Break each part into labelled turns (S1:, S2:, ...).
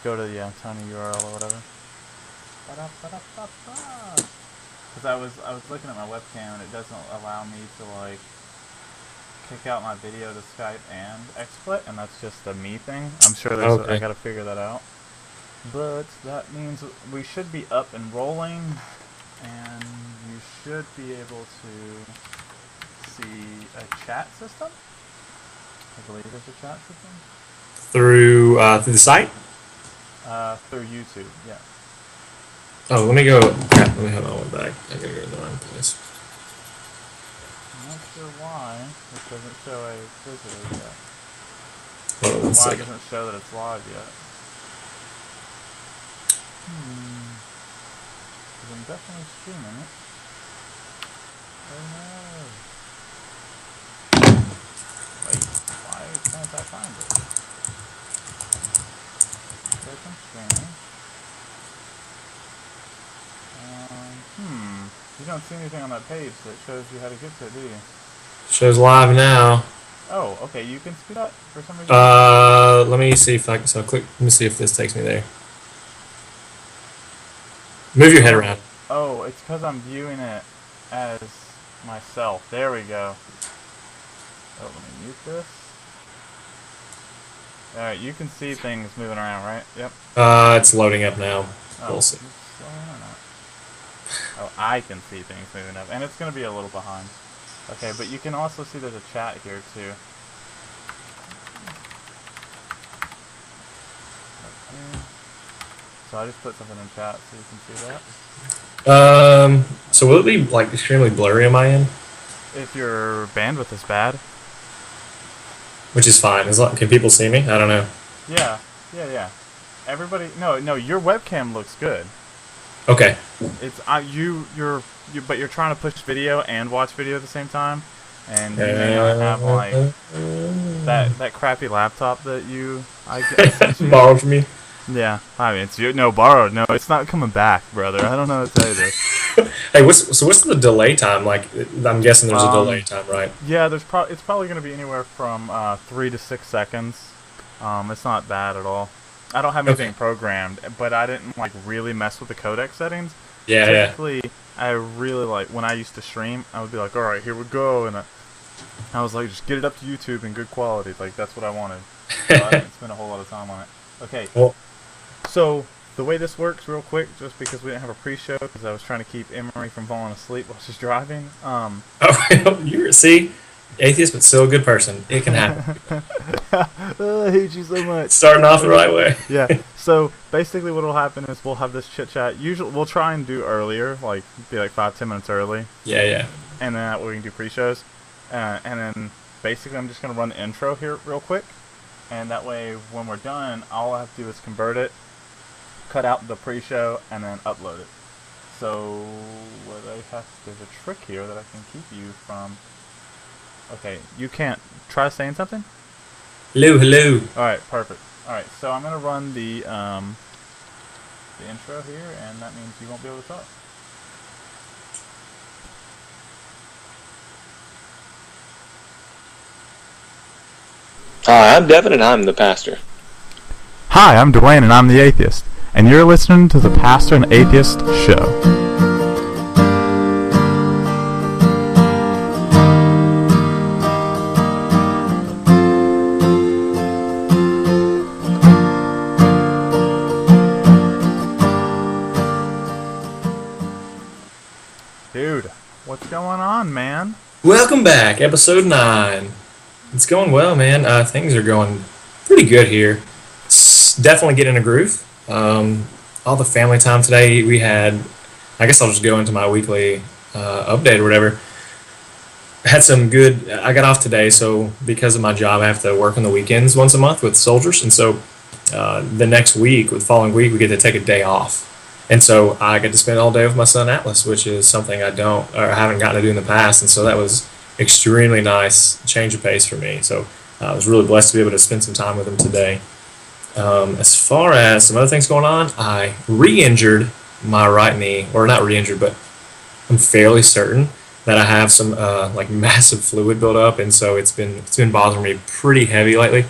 S1: just go to the tiny URL or whatever. Because I was looking at my webcam and it doesn't allow me to like kick out my video to Skype and XSplit, and that's just a me thing. I'm sure I gotta figure that out. But that means we should be up and rolling, and you should be able to see a chat system. I believe there's a chat system.
S2: Through the site?
S1: Through YouTube, yeah.
S2: Oh, let me go. Let me hold on one back. I gotta go to the wrong place.
S1: I'm not sure why it doesn't show a visitor yet.
S2: Hold on one
S1: Why
S2: second.
S1: it doesn't show that it's live yet. I'm definitely streaming it. Oh no. Wait, why can't I find it? Click on streaming. You don't see anything on that page that shows you how to get to it, do you?
S2: Shows live now.
S1: Oh, okay, you can see that for some reason?
S2: Let me see if I can. So click. Let me see if this takes me there. Move your head around.
S1: Oh, it's because I'm viewing it as myself. There we go. Oh, let me mute this. Alright, you can see things moving around, right? Yep.
S2: It's loading up now.
S1: Oh,
S2: We'll see.
S1: Oh, I can see things moving up, and it's going to be a little behind. Okay, but you can also see there's a chat here, too. Okay. So I just put something in chat so you can see that.
S2: So will it be like extremely blurry on my end?
S1: If your bandwidth is bad.
S2: Which is fine. Can people see me? I don't know.
S1: Yeah. Everybody, no, your webcam looks good.
S2: Okay.
S1: It's but you're trying to push video and watch video at the same time, and you may not have like that crappy laptop that I guess
S2: borrowed from you.
S1: Yeah, I mean it's borrowed. No, it's not coming back, brother. I don't know how to tell you this.
S2: Hey, what's the delay time? Like, I'm guessing there's a delay time, right?
S1: Yeah, it's probably going to be anywhere from 3 to 6 seconds. It's not bad at all. I don't have anything programmed, but I didn't like really mess with the codec settings.
S2: Yeah,
S1: Typically, I really like when I used to stream. I would be like, all right, here we go, and I was like, just get it up to YouTube in good quality. Like that's what I wanted. So I didn't spend a whole lot of time on it. Okay.
S2: Well,
S1: so the way this works, real quick, just because we didn't have a pre-show, because I was trying to keep Emery from falling asleep while she's driving.
S2: See, atheist but still a good person. It can happen.
S1: I hate you so much.
S2: Starting off the right way.
S1: Yeah. So basically, what'll happen is we'll have this chit chat. Usually, we'll try and do earlier, like be like 5-10 minutes early.
S2: Yeah.
S1: And then that way we can do pre-shows. And then basically, I'm just gonna run the intro here real quick, and that way when we're done, all I have to do is convert it, cut out the pre-show, and then upload it. So there's a trick here that I can keep you from. Okay, you can't try saying something?
S2: Hello.
S1: Alright, perfect. Alright, so I'm gonna run the intro here, and that means you won't be able to talk.
S3: Hi, I'm Devin, and I'm the pastor.
S1: Hi, I'm Dwayne, and I'm the atheist, and you're listening to the Pastor and Atheist Show. Dude, what's going on, man?
S2: Welcome back, episode 9. It's going well, man. Things are going pretty good here. Definitely getting a groove. All the family time today we had. I guess I'll just go into my weekly update or whatever. Had some good. I got off today, so because of my job, I have to work on the weekends once a month with soldiers, and so the following week, we get to take a day off. And so I get to spend all day with my son Atlas, which is something I haven't gotten to do in the past. And so that was extremely nice change of pace for me. So I was really blessed to be able to spend some time with him today. As far as some other things going on, I re-injured my right knee, or not re-injured, but I'm fairly certain that I have some massive fluid buildup, and so it's been bothering me pretty heavy lately.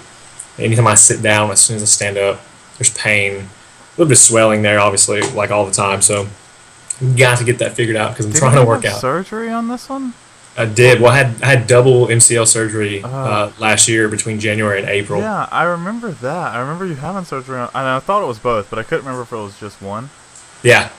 S2: Anytime I sit down, as soon as I stand up, There's pain, a little bit of swelling there, obviously, like all the time. So got to get that figured out because I'm trying to work
S1: have
S2: out.
S1: Surgery on this one?
S2: I did. Well, I had double MCL surgery
S1: Oh.
S2: last year between January and April.
S1: Yeah, I remember that. I remember you having surgery on, and I thought it was both, but I couldn't remember if it was just one.
S2: Yeah,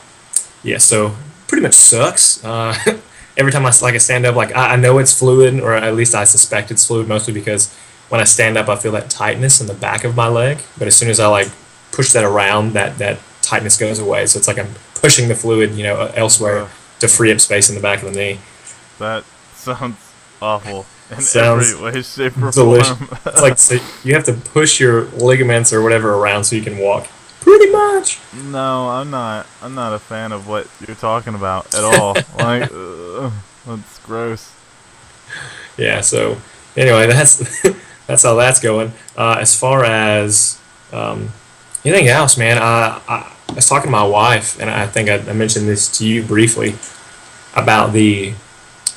S2: yeah. So pretty much sucks. Every time I stand up, like I know it's fluid, or at least I suspect it's fluid, mostly because when I stand up, I feel that tightness in the back of my leg. But as soon as I like push that around, that tightness goes away. So it's like I'm pushing the fluid, elsewhere to free up space in the back of the knee.
S1: That sounds awful in
S2: Sounds
S1: every way, shape, or
S2: delicious.
S1: form.
S2: It's like so you have to push your ligaments or whatever around so you can walk. Pretty much.
S1: No, I'm not. I'm not a fan of what you're talking about at all. Like, that's gross.
S2: Yeah. So anyway, that's that's how that's going. As far as anything else, man, I was talking to my wife, and I think I mentioned this to you briefly about the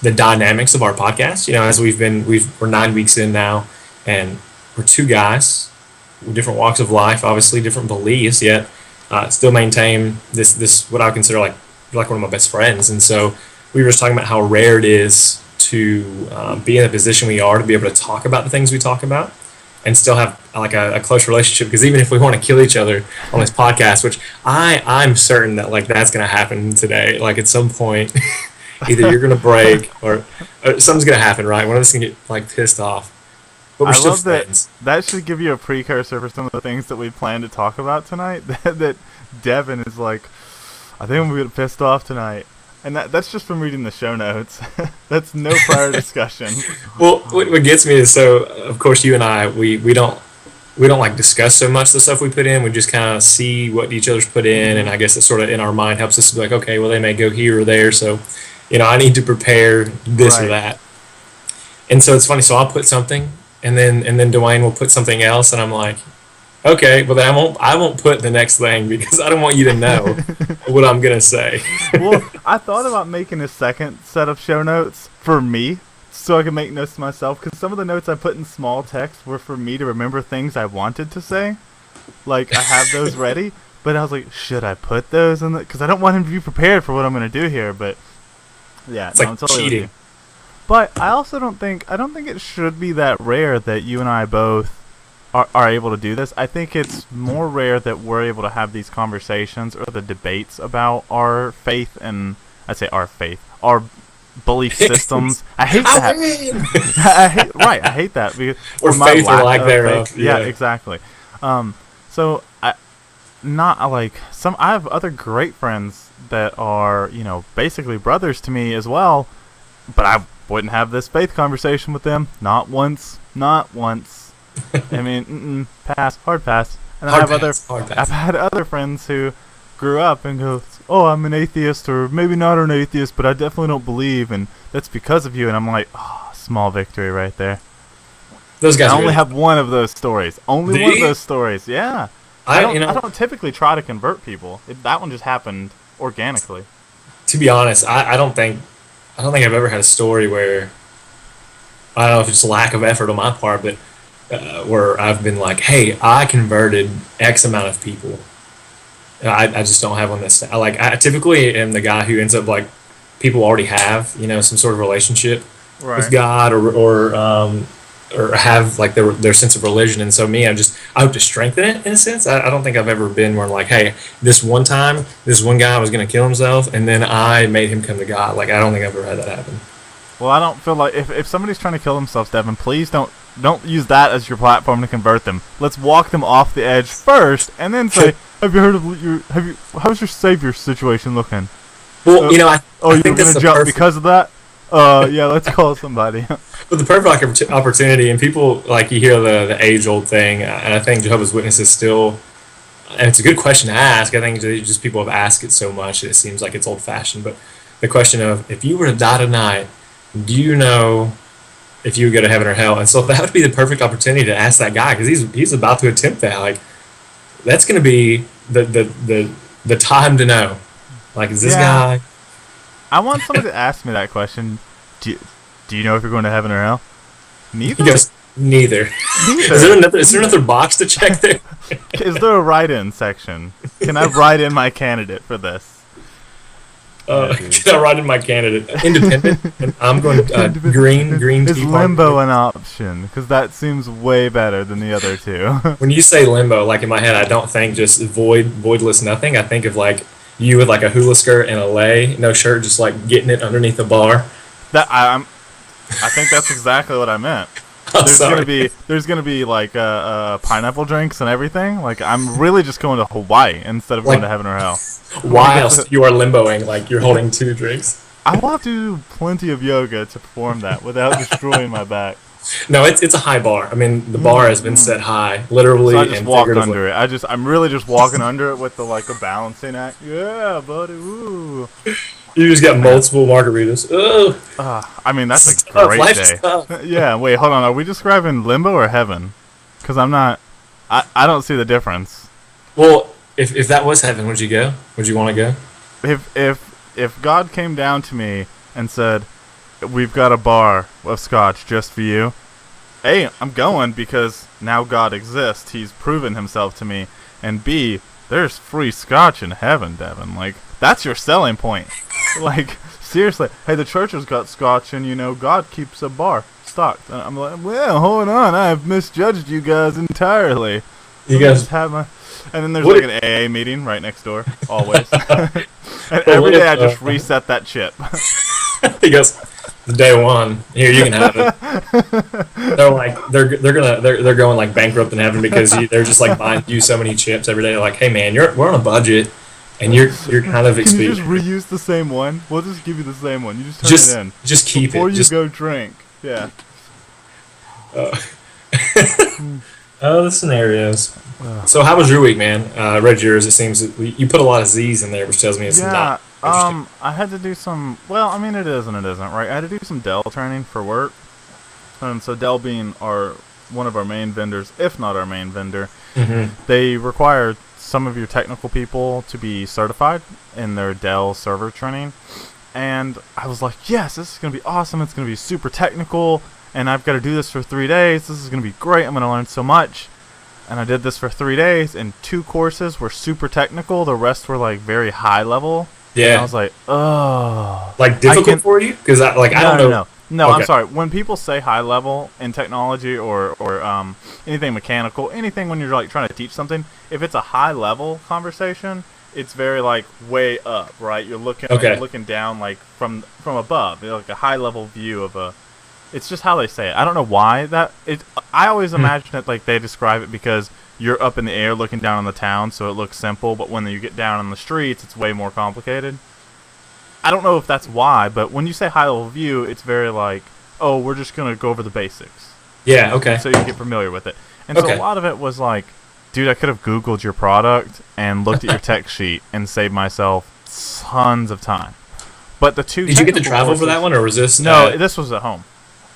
S2: dynamics of our podcast. As we're 9 weeks in now, and we're two guys with different walks of life, obviously different beliefs, yet still maintain this what I would consider like you're like one of my best friends. And so we were just talking about how rare it is to be in the position we are to be able to talk about the things we talk about and still have like a close relationship. Because even if we want to kill each other on this podcast, which I'm certain that like that's going to happen today, like at some point. Either you're gonna break or something's gonna happen, right? One of us can get like pissed off. But we're still
S1: love
S2: friends.
S1: that should give you a precursor for some of the things that we plan to talk about tonight. That Devin is like, I think I'm gonna get pissed off tonight, and that's just from reading the show notes. That's no prior discussion.
S2: Well, what gets me is so of course you and I we don't like discuss so much the stuff we put in. We just kind of see what each other's put in, and I guess it sort of in our mind helps us to be like, okay, well they may go here or there, so. I need to prepare this or that. And so it's funny. So I'll put something, and then Dwayne will put something else, and I'm like, okay, but then I won't put the next thing because I don't want you to know what I'm gonna say.
S1: Well, I thought about making a second set of show notes for me, so I can make notes to myself. Because some of the notes I put in small text were for me to remember things I wanted to say. Like I have those ready, but I was like, should I put those in? Because I don't want him to be prepared for what I'm gonna do here, but. Yeah,
S2: it's like totally cheating.
S1: But I also don't think it should be that rare that you and I both are able to do this. I think it's more rare that we're able to have these conversations or the debates about our faith and our belief systems. I hate that. I hate that.
S2: Or faith or lack thereof.
S1: Yeah, exactly. So I have other great friends that are, basically brothers to me as well, but I wouldn't have this faith conversation with them. Not once. I mean, hard pass. And I've had other friends who grew up and go, oh, I'm an atheist, or maybe not an atheist, but I definitely don't believe, and that's because of you. And I'm like, oh, small victory right there.
S2: Those guys.
S1: I only have one of those stories. Only one of those stories. Yeah. I don't typically try to convert people. That one just happened organically.
S2: To be honest, I don't think I've ever had a story where I don't know if it's lack of effort on my part, but where I've been like, hey, I converted X amount of people. I just don't have one that's I typically am the guy who ends up like people already have some sort of relationship with God or have like their sense of religion, and so I hope to strengthen it in a sense. I don't think I've ever been where like, hey, this one time this one guy was going to kill himself and then I made him come to God. Like I don't think I've ever had that happen.
S1: Well, I don't feel like if somebody's trying to kill themselves, Devin, please don't use that as your platform to convert them. Let's walk them off the edge first, and then say, "Have you heard of how's your savior situation looking?"
S2: Well, I
S1: you're
S2: think
S1: gonna jump because of that. Yeah, let's call somebody.
S2: But the perfect opportunity, and people like you hear the age old thing, and I think Jehovah's Witnesses still, and it's a good question to ask. I think just people have asked it so much that it seems like it's old fashioned. But the question of if you were to die tonight, do you know if you would go to heaven or hell? And so that would be the perfect opportunity to ask that guy because he's about to attempt that. Like that's going to be the time to know. Like is this guy?
S1: I want somebody to ask me that question. Do you know if you're going to heaven or hell? Neither.
S2: He goes, neither. Is there another box to check there?
S1: Is there a write-in section? Can I write in my candidate for this?
S2: Can I write in my candidate? Independent. And I'm going green.
S1: Is limbo an option? Because that seems way better than the other two.
S2: When you say limbo, like in my head, I don't think just voidless nothing. I think of like you with like a hula skirt and a lei, no shirt, just like getting it underneath the bar.
S1: I think that's exactly what I meant. There's gonna be like pineapple drinks and everything. Like I'm really just going to Hawaii instead of going to heaven or hell.
S2: Whilst you are limboing, like you're holding 2 drinks.
S1: I will have to do plenty of yoga to perform that without destroying my back.
S2: No, it's a high bar. I mean, the bar has been set high, literally.
S1: So I just
S2: and
S1: walk under it. I'm really just walking under it with the a balancing act. Yeah, buddy. Woo.
S2: You just got multiple margaritas. Ugh.
S1: I mean, that's a great day. Yeah. Wait, hold on. Are we describing limbo or heaven? Because I'm not. I don't see the difference.
S2: Well, if that was heaven, would you go? Would you want to go?
S1: If God came down to me and said, "We've got a bar of scotch just for you," A, I'm going because now God exists. He's proven himself to me. And B, there's free scotch in heaven, Devin. Like, that's your selling point. Like, seriously. Hey, the church has got scotch and, God keeps a bar stocked. And I'm like, well, hold on. I have misjudged you guys entirely.
S2: You guys
S1: have my... And then there's an AA meeting right next door, always. And every day I just reset that chip.
S2: He goes, day 1. Here, you can have it. They're like they're going like bankrupt in heaven because they're just like buying you so many chips every day. They're like, hey man, we're on a budget, and you're kind of
S1: Can you just reuse the same one? We'll just give you the same one. You just turn it in.
S2: Just keep
S1: before
S2: it
S1: you go drink. Yeah.
S2: The scenarios. So how was your week, man? I read yours. It seems that you put a lot of Z's in there, which tells me it's not.
S1: I had to do some. Well, I mean, it is and it isn't, right? I had to do some Dell training for work, and so Dell being one of our main vendors, if not our main vendor, they require some of your technical people to be certified in their Dell server training, and I was like, yes, this is gonna be awesome. It's gonna be super technical, and I've got to do this for 3 days. This is gonna be great. I'm gonna learn so much. And I did this for 3 days, and 2 courses were super technical. The rest were like very high level. Yeah. And I was like, oh.
S2: Like difficult for you? Because I don't know.
S1: No, okay. I'm sorry. When people say high level in technology or anything mechanical, anything when you're like trying to teach something, if it's a high level conversation, it's very like way up, right? You're looking down like from above, like a high level view of a. It's just how they say it. I don't know why I always imagine it like they describe it because you're up in the air looking down on the town, so it looks simple. But when you get down on the streets, it's way more complicated. I don't know if that's why, but when you say high level view, it's very like, oh, we're just gonna go over the basics.
S2: Yeah. Okay.
S1: So you get familiar with it, and so a lot of it was like, dude, I could have Googled your product and looked at your tech sheet and saved myself tons of time. But the 2
S2: Did you get to travel for that one, or was this?
S1: No, this was at home.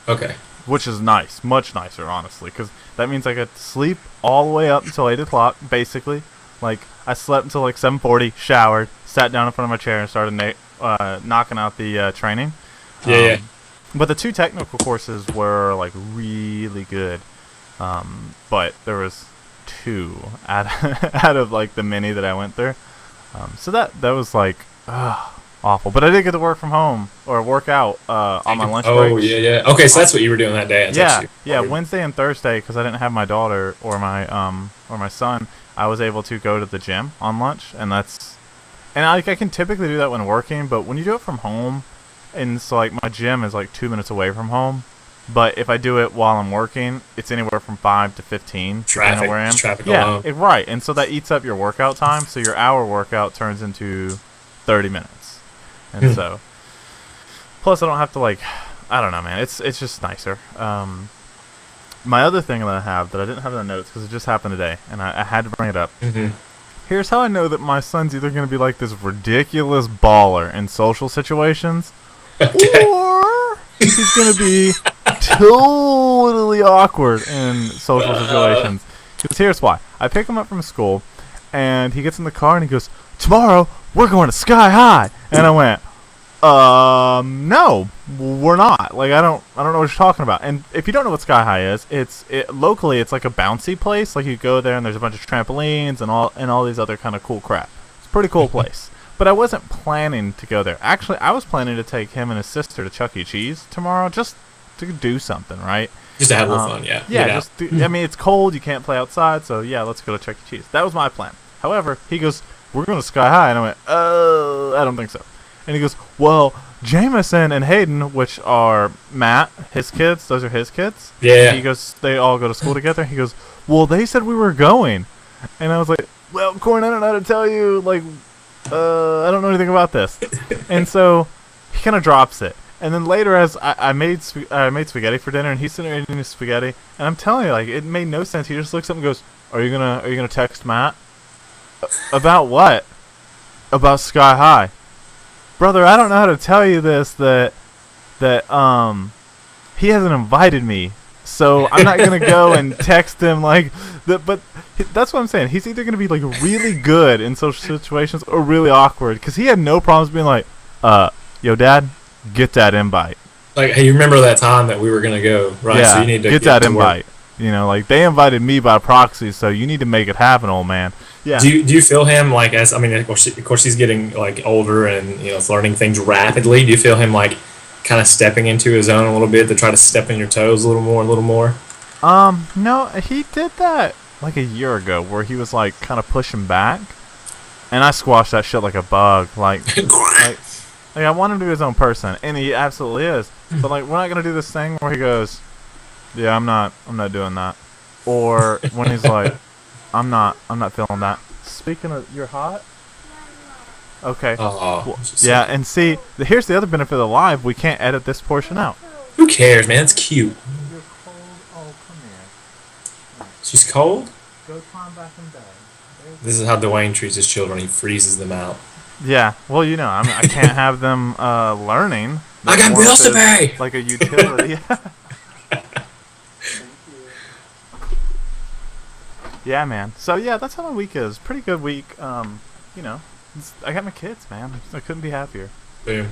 S2: Okay.
S1: Which is nice, much nicer, honestly, because that means I got to sleep all the way up until 8 o'clock, basically. Like, I slept until like 7:40, showered, sat down in front of my chair, and started knocking out the training.
S2: Yeah.
S1: But the 2 technical courses were like really good. But there was 2 out of like the many that I went through. So that was like awful. But I did get to work from home or work out on my lunch break.
S2: Oh yeah. Okay, so that's what you were doing that day.
S1: Yeah. Wednesday and Thursday, because I didn't have my daughter or my son. I was able to go to the gym on lunch, and I can typically do that when working, but when you do it from home, and so like my gym is like 2 minutes away from home, but if I do it while I'm working, it's anywhere from 5 to 15.
S2: Traffic,
S1: where I am.
S2: Traffic
S1: alone. Right, and so that eats up your workout time, so your hour workout turns into 30 minutes, and so plus I don't have to I don't know, man. It's just nicer. My other thing that I have that I didn't have in the notes because it just happened today, and I had to bring it up. Here's how I know that my son's either going to be like this ridiculous baller in social situations, or he's going to be totally awkward in social situations. Because here's why. I pick him up from school, and he gets in the car, and he goes, tomorrow, we're going to Sky High. And I went, No, we're not. Like, I don't know what you're talking about. And if you don't know what Sky High is, locally it's like a bouncy place. Like, you go there and there's a bunch of trampolines and all these other kind of cool crap. It's a pretty cool place. But I wasn't planning to go there. Actually, I was planning to take him and his sister to Chuck E. Cheese tomorrow, just to do something, right?
S2: Just to have a little fun, yeah.
S1: Yeah, I mean, it's cold, you can't play outside, so yeah, let's go to Chuck E. Cheese. That was my plan. However, he goes, we're going to Sky High, and I went, I don't think so. And he goes, well, Jameson and Hayden, which are Matt, his kids, those are his kids.
S2: Yeah.
S1: He goes, they all go to school together. He goes, well, they said we were going. And I was like, well, Corn, I don't know how to tell you, like, I don't know anything about this. And so he kind of drops it. And then later, as I made spaghetti for dinner, and he's sitting there eating his spaghetti, and I'm telling you, like, it made no sense. He just looks up and goes, are you gonna text Matt? About what? About Sky High. Brother, I don't know how to tell you this, that he hasn't invited me, so I'm not gonna go and text him like that. But that's what I'm saying. He's either gonna be like really good in social situations or really awkward, because he had no problems being like, yo, Dad, get that invite.
S2: Like, hey, you remember that time that we were gonna go, right?
S1: Yeah,
S2: so you need to
S1: get that invite.
S2: Work.
S1: You know, like, they invited me by proxy, so you need to make it happen, old man. Yeah.
S2: Do you feel him like, as I mean, of course he's getting like older and, you know, learning things rapidly. Do you feel him like kind of stepping into his own a little bit to try to step on your toes a little more?
S1: No, he did that like a year ago, where he was like kind of pushing back, and I squashed that shit like a bug. Like I want him to be his own person, and he absolutely is. But like, we're not gonna do this thing where he goes, yeah, I'm not doing that, or when he's like, I'm not feeling that. Speaking of, you're hot? Okay. Yeah, and see, here's the other benefit of the live. We can't edit this portion out.
S2: Who cares, man? It's cute.
S1: You're cold? Oh, come here.
S2: She's cold?
S1: Go climb back in bed.
S2: This is how Dwayne treats his children. He freezes them out.
S1: Yeah, well, you know, I can't have them learning.
S2: I got bills to pay!
S1: Like a utility. Yeah, man. So yeah, that's how my week is. Pretty good week. You know, I got my kids, man. I couldn't be happier.
S2: Boom.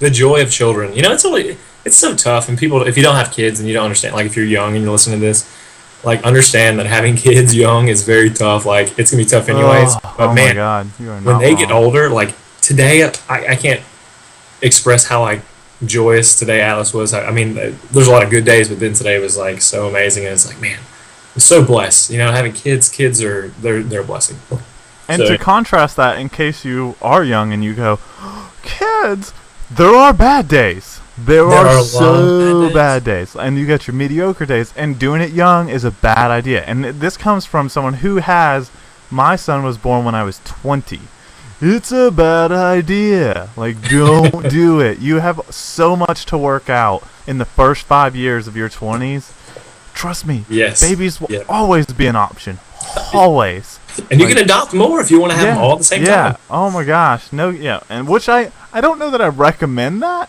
S2: The joy of children. You know, it's so tough, and people, if you don't have kids and you don't understand, like if you're young and you're listening to this, like, understand that having kids young is very tough. Like, it's gonna be tough anyways. But man,
S1: my God, you are not
S2: when they
S1: wrong.
S2: get older, like today, I can't express how like joyous today Atlas was. I mean, there's a lot of good days, but then today was like so amazing, and it's like, man, I'm so blessed. You know, having kids are they're a blessing.
S1: And to contrast that, in case you are young and you go, kids, there are bad days. There are so bad days. And you got your mediocre days. And doing it young is a bad idea. And this comes from someone who has, my son was born when I was 20. It's a bad idea. Like, don't do it. You have so much to work out in the first 5 years of your 20s. Trust me.
S2: Yes.
S1: Babies will always be an option. Always.
S2: And you can adopt more if you want to have them all at the same time.
S1: Yeah. Oh my gosh. No. Yeah. And which I don't know that I recommend that,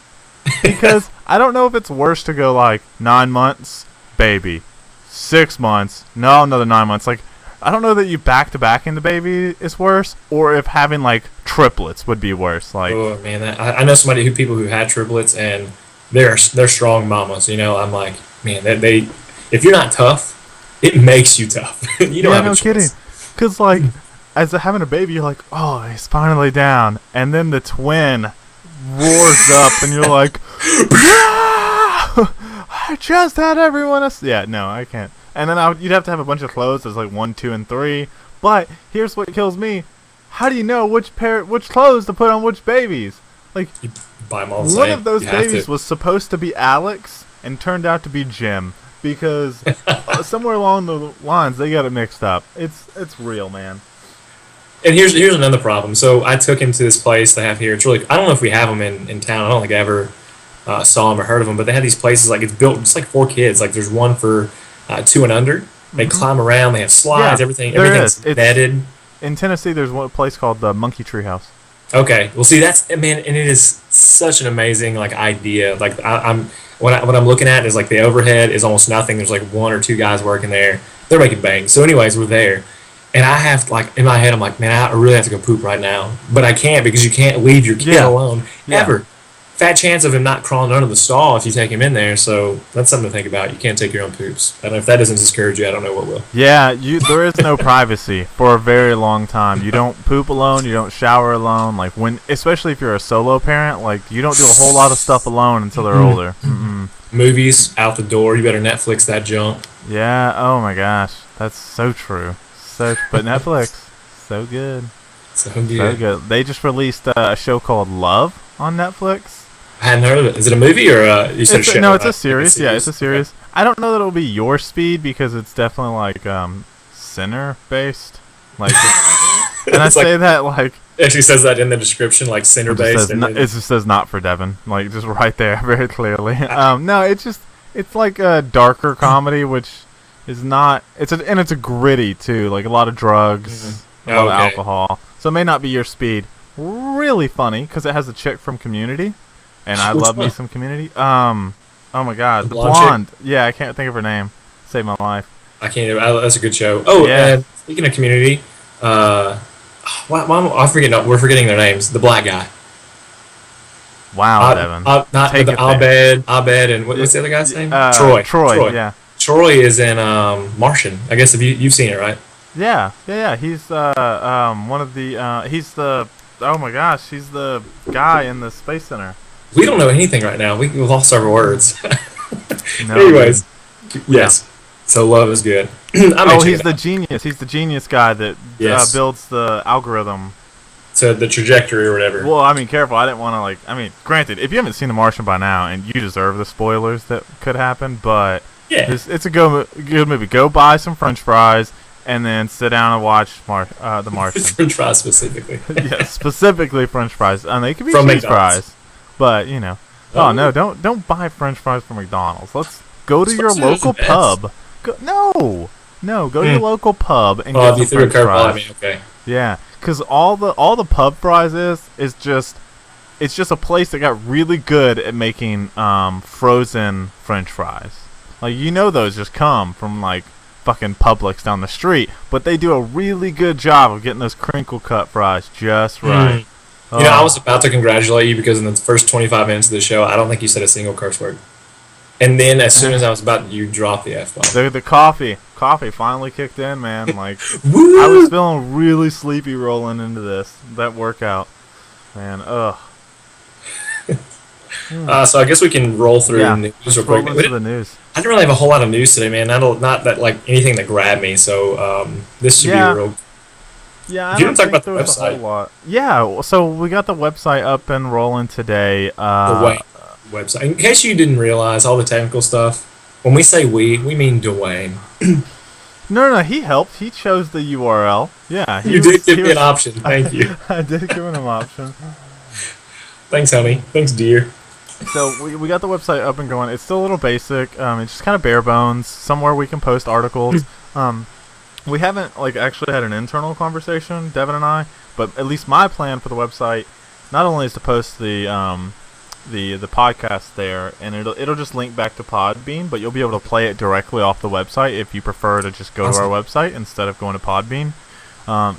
S1: because I don't know if it's worse to go like 9 months, baby, 6 months, no, another 9 months. Like, I don't know that you back to back in the baby is worse, or if having like triplets would be worse. Like,
S2: oh man, I know people who had triplets, and they're strong mamas. You know, I'm like, man, they if you're not tough, it makes you tough. You don't have a choice.
S1: Kidding. Because, like, as having a baby, you're like, oh, he's finally down. And then the twin roars up, and you're like, yeah! I just had everyone else. Yeah, no, I can't. And then you'd have to have a bunch of clothes. There's like 1, 2, and 3. But here's what kills me. How do you know which clothes to put on which babies? Like,
S2: you buy them all the same.
S1: One of those babies was supposed to be Alex and turned out to be Jim. Because somewhere along the lines they got it mixed up. It's real, man.
S2: And here's another problem. So I took him to this place they have here. It's really, I don't know if we have them in town. I don't think I ever saw them or heard of them. But they have these places, like, it's built just like for kids. Like, there's one for 2 and under. They climb around. They have slides. Everything's netted.
S1: In Tennessee, there's one place called the Monkey Tree House.
S2: Okay, well, see, that's, man, and it is such an amazing like idea. Like, what I'm looking at is like the overhead is almost nothing. There's like 1 or 2 guys working there. They're making bangs. So anyways, we're there. And I have, like, in my head, I'm like, man, I really have to go poop right now. But I can't, because you can't leave your kid alone ever. fat chance of him not crawling under the stall if you take him in there. So that's something to think about. You can't take your own poops. And if that doesn't discourage you, I don't know what will.
S1: Yeah, there is no privacy for a very long time. You don't poop alone. You don't shower alone. Like especially if you're a solo parent, like you don't do a whole lot of stuff alone until they're older. Mm-mm.
S2: Movies out the door. You better Netflix that junk.
S1: Yeah. Oh my gosh, that's so true. But Netflix, so good.
S2: So good.
S1: So good. They just released a show called Love on Netflix.
S2: I hadn't heard of it. Is it a movie or you said a show?
S1: No, it's a series. Yeah, it's a series. I don't know that it'll be your speed because it's definitely like sinner based. Like, and I say that like
S2: it actually says that in the description, like sinner based.
S1: It just says not for Devin, like just right there, very clearly. No, it's like a darker comedy, which is not. It's a gritty too, like a lot of drugs, a lot of alcohol. So it may not be your speed. Really funny because it has a chick from Community. And I love me some Community. Oh my God, the blonde. Yeah, I can't think of her name. Saved my life.
S2: I can't. That's a good show. Oh, yeah. And speaking of Community, I forget. We're forgetting their names. The black guy.
S1: Wow, Devin.
S2: Not Abed, and what's the other guy's name? Troy. Yeah. Troy is in Martian. I guess you've seen it, right?
S1: Yeah. He's one of the. He's the. Oh my gosh, he's the guy in the Space Center.
S2: We don't know anything right now. We've lost our words.
S1: No,
S2: anyways, yes. So Love is good.
S1: He's the genius. He's the genius guy that builds the algorithm.
S2: So the trajectory or whatever.
S1: Well, I mean, careful. I didn't want to granted, if you haven't seen The Martian by now, and you deserve the spoilers that could happen, but it's a good movie. Go buy some French fries and then sit down and watch The Martian.
S2: French fries specifically.
S1: Yeah, specifically French fries. And they could be cheese fries. But, don't buy French fries from McDonald's. Let's go to your local pub. Go to your local pub and get some French fries.
S2: Okay.
S1: Yeah, because all the pub fries is just a place that got really good at making frozen French fries. Like those just come from like fucking Publix down the street, but they do a really good job of getting those crinkle cut fries just right.
S2: I was about to congratulate you because in the first 25 minutes of the show, I don't think you said a single curse word. And then as soon as I was about to, you dropped the F-bomb.
S1: The coffee finally kicked in, man. Like, I was feeling really sleepy rolling into that workout. Man, ugh.
S2: So I guess we can roll through the news real quick.
S1: Into the news.
S2: I didn't really have a whole lot of news today, man. Not that like anything that grabbed me. So this should be a real.
S1: Yeah,
S2: you didn't talk about the website.
S1: A whole lot. Yeah, so we got the website up and rolling today.
S2: The website. In case you didn't realize all the technical stuff, when we say we mean Dwayne.
S1: No, he helped. He chose the URL. Yeah,
S2: you did give me an option. Thank you.
S1: I did give him an option.
S2: Thanks, honey. Thanks, dear.
S1: So we got the website up and going. It's still a little basic. It's just kind of bare bones. Somewhere we can post articles. We haven't actually had an internal conversation, Devin and I, but at least my plan for the website not only is to post the podcast there, and it'll just link back to Podbean, but you'll be able to play it directly off the website if you prefer to just go to our website instead of going to Podbean.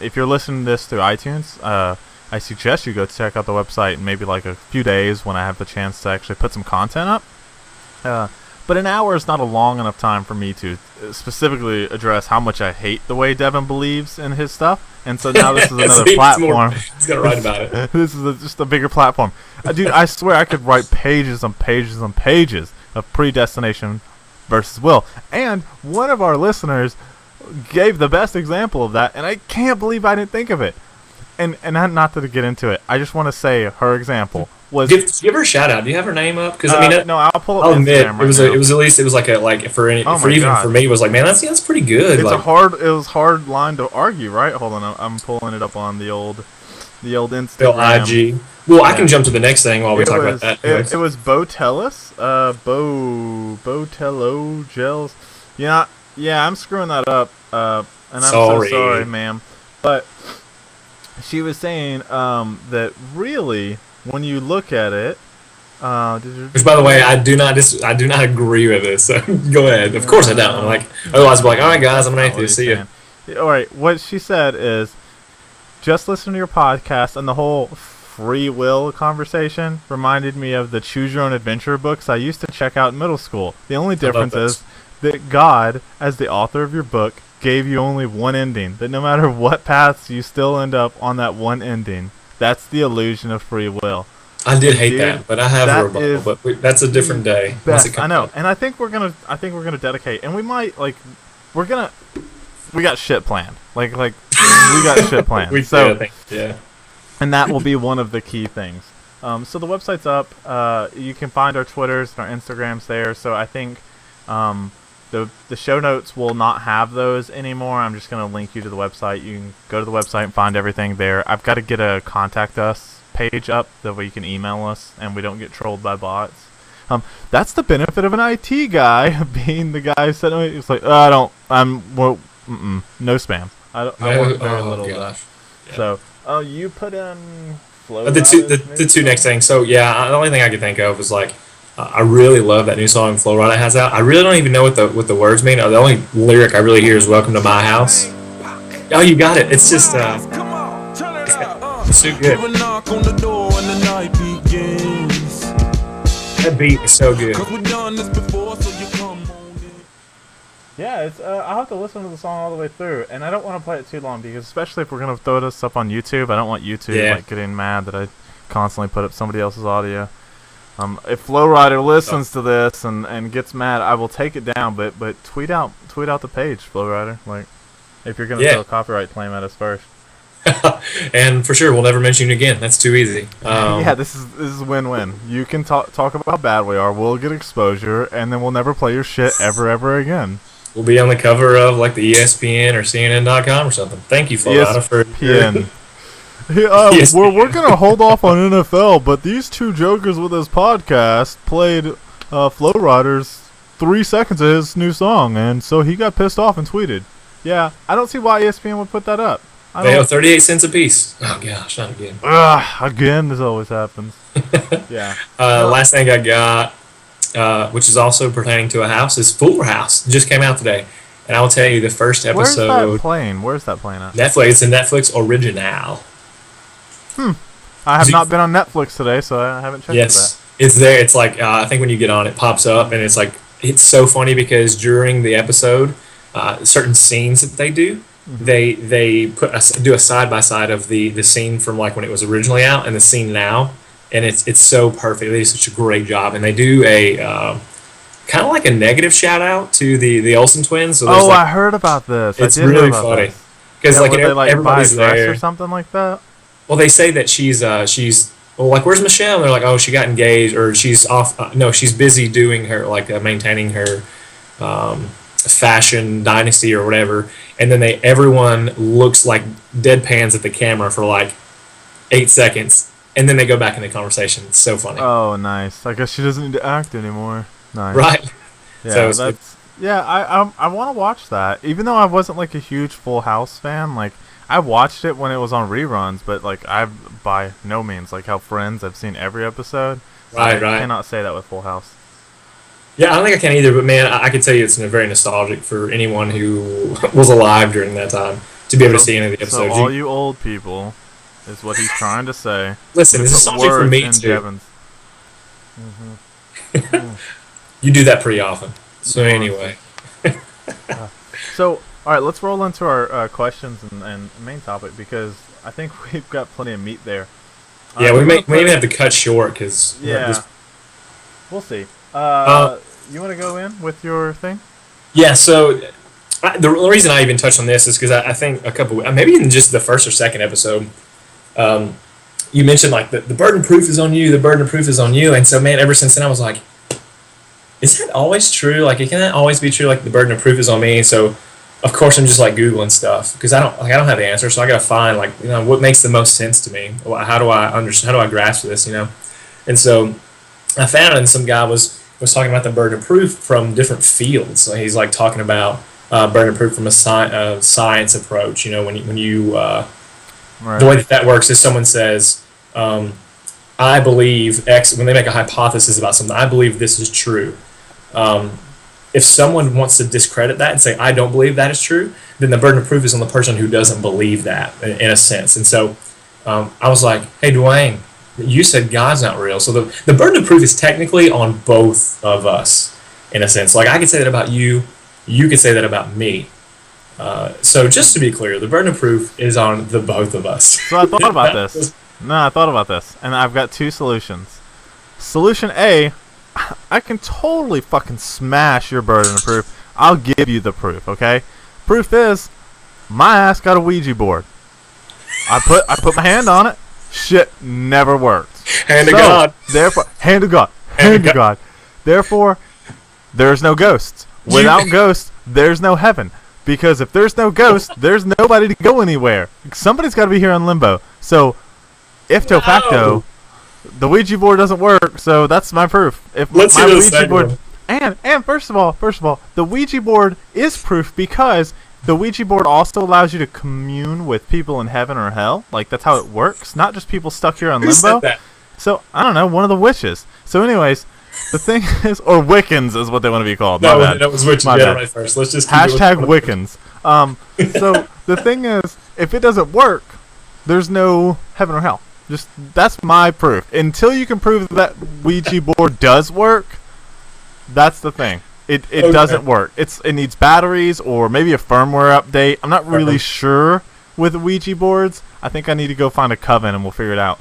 S1: If you're listening to this through iTunes, I suggest you go check out the website in maybe like a few days when I have the chance to actually put some content up. But an hour is not a long enough time for me to specifically address how much I hate the way Devin believes in his stuff. And so now this is another platform.
S2: He's going to write about it.
S1: This is just a bigger platform. Dude, I swear I could write pages and pages and pages of Predestination versus Will. And one of our listeners gave the best example of that, and I can't believe I didn't think of it. And not to get into it, I just want to say her example was.
S2: Give her a shout out. Do you have her name up? Because
S1: no, I'll pull up.
S2: I'll admit, it was at least for me, it was like, man, that's pretty good.
S1: It's it was hard line to argue, right? Hold on, I'm pulling it up on the old Instagram.
S2: IG. Well, I can jump to the next thing while we talk about that.
S1: It was Botellus, Botello gels. Yeah, I'm screwing that up. And I'm so sorry, ma'am. But she was saying that really, when you look at it,
S2: which, by the way, I do not agree with this. So go ahead. Of course I don't. Otherwise, I'd be like, all right, guys, I'm gonna have to see you.
S1: All right. What she said is, just listen to your podcast, and the whole free will conversation reminded me of the Choose Your Own Adventure books I used to check out in middle school. The only difference is that God, as the author of your book, gave you only one ending. That no matter what paths, you still end up on that one ending. That's the illusion of free will.
S2: I did hate that, but I have a rebuttal. But that's a different day.
S1: Best, I know, and I think we're gonna dedicate, and we might we got shit planned. We got shit planned.
S2: We do, yeah.
S1: And that will be one of the key things. So the website's up. You can find our Twitters and our Instagrams there. So I think the show notes will not have those anymore. I'm just going to link you to the website. You can go to the website and find everything there. I've got to get a contact us page up that way you can email us and we don't get trolled by bots. That's the benefit of an IT guy being the guy sitting. It's like no spam. I want very little.
S2: Gosh.
S1: Yeah. So you put in Flo
S2: Ridas. The two next things. So yeah, the only thing I could think of was I really love that new song Flo Ridas has out. I really don't even know what the words mean. The only lyric I really hear is "Welcome to my house." Oh, you got it. It's just it's so good. That beat is so good.
S1: Yeah, it's. I'll have to listen to the song all the way through, and I don't want to play it too long because, especially if we're gonna throw this up on YouTube, I don't want YouTube getting mad that I constantly put up somebody else's audio. If Flo Rider listens to this and gets mad, I will take it down. But tweet out the page, Flo Rider. If you're gonna throw a copyright claim at us first.
S2: And for sure, we'll never mention you again. That's too easy.
S1: Yeah, this is win-win. You can talk about how bad we are. We'll get exposure, and then we'll never play your shit ever again.
S2: We'll be on the cover of the ESPN or CNN.com or something. Thank you, Flo Rider, for
S1: ESPN. We're gonna hold off on NFL, but these two jokers with his podcast played Flo Rider's 3 seconds of his new song, and so he got pissed off and tweeted. Yeah, I don't see why ESPN would put that up.
S2: They owe 38 cents a piece. Oh gosh, not again.
S1: Again, this always happens. Yeah.
S2: Last thing I got, which is also pertaining to a house, is Fuller House. It just came out today, and I will tell you the first episode.
S1: Where's that playing at?
S2: Netflix. It's a Netflix original.
S1: I have not been on Netflix today, so I haven't checked that.
S2: It's there. It's I think when you get on, it pops up, and it's so funny because during the episode, certain scenes that they do, they do a side by side of the scene from when it was originally out and the scene now, and it's so perfect. They do such a great job, and they do a kind of a negative shout out to the Olsen twins. So
S1: I heard about this.
S2: It's really funny because everybody's there
S1: or something like that.
S2: Well, they say that she's where's Michelle? And they're like, oh, she got engaged, or she's off. No, she's busy doing her maintaining her fashion dynasty or whatever. And then everyone looks like deadpans at the camera for 8 seconds, and then they go back in the conversation. It's so funny.
S1: Oh, nice. I guess she doesn't need to act anymore. Nice.
S2: Right.
S1: Yeah, I want to watch that. Even though I wasn't a huge Full House fan, I watched it when it was on reruns, but I've by no means how Friends. I've seen every episode.
S2: Right.
S1: I cannot say that with Full House.
S2: Yeah, I don't think I can either. But man, I can tell you it's very nostalgic for anyone who was alive during that time to be able to see any of the episodes.
S1: So all you old people is what he's trying to say.
S2: Listen, this is something for me too. You do that pretty often. So anyway.
S1: So. All right, let's roll into our questions and main topic because I think we've got plenty of meat there.
S2: Yeah, we may have to cut short because
S1: we'll see. You want to go in with your thing?
S2: Yeah. So the reason I even touched on this is because I think maybe in just the first or second episode, you mentioned the burden of proof is on you. The burden of proof is on you, and so man, ever since then I was like, is that always true? Can that always be true? The burden of proof is on me, so. Of course, I'm just Googling stuff because I don't have the answer, so I gotta find what makes the most sense to me. How do I understand? How do I grasp this? And so I found it, and some guy was talking about the burden of proof from different fields. So he's talking about burden of proof from a science approach. When you
S1: right.
S2: The way that works is someone says, I believe X. When they make a hypothesis about something, I believe this is true. If someone wants to discredit that and say, I don't believe that is true, then the burden of proof is on the person who doesn't believe that, in a sense. And so I was like, hey, Dwayne, you said God's not real. So the burden of proof is technically on both of us, in a sense. Like, I could say that about you. You could say that about me. So just to be clear, the burden of proof is on the both of us.
S1: So I thought about this. No, I thought about this, and I've got two solutions. Solution A, I can totally fucking smash your burden of proof. I'll give you the proof, okay? Proof is, my ass got a Ouija board. I put my hand on it. Shit never worked.
S2: Hand to God.
S1: Therefore, hand to God. Hand to God. Therefore, there's no ghosts. Without ghosts, there's no heaven. Because if there's no ghost, there's nobody to go anywhere. Somebody's got to be here on limbo. So, ifto facto, the Ouija board doesn't work. So that's my proof. If
S2: Let's
S1: my
S2: see
S1: Ouija board, and first of all, the Ouija board is proof because the Ouija board also allows you to commune with people in heaven or hell. Like, that's how it works. Not just people stuck here on
S2: Who
S1: limbo.
S2: said that?
S1: So, I don't know, one of the witches. So anyways, the thing is, or Wiccans is what they want to be called.
S2: No,
S1: My bad.
S2: that was witches.
S1: My
S2: Yeah,
S1: bad.
S2: right first. Let's just keep
S1: Hashtag
S2: it with
S1: Wiccans. So the thing is, if it doesn't work, there's no heaven or hell. Just, that's my proof. Until you can prove that Ouija board does work, that's the thing. It
S2: Okay.
S1: doesn't work. It needs batteries or maybe a firmware update. I'm not really sure with Ouija boards. I think I need to go find a coven and we'll figure it out.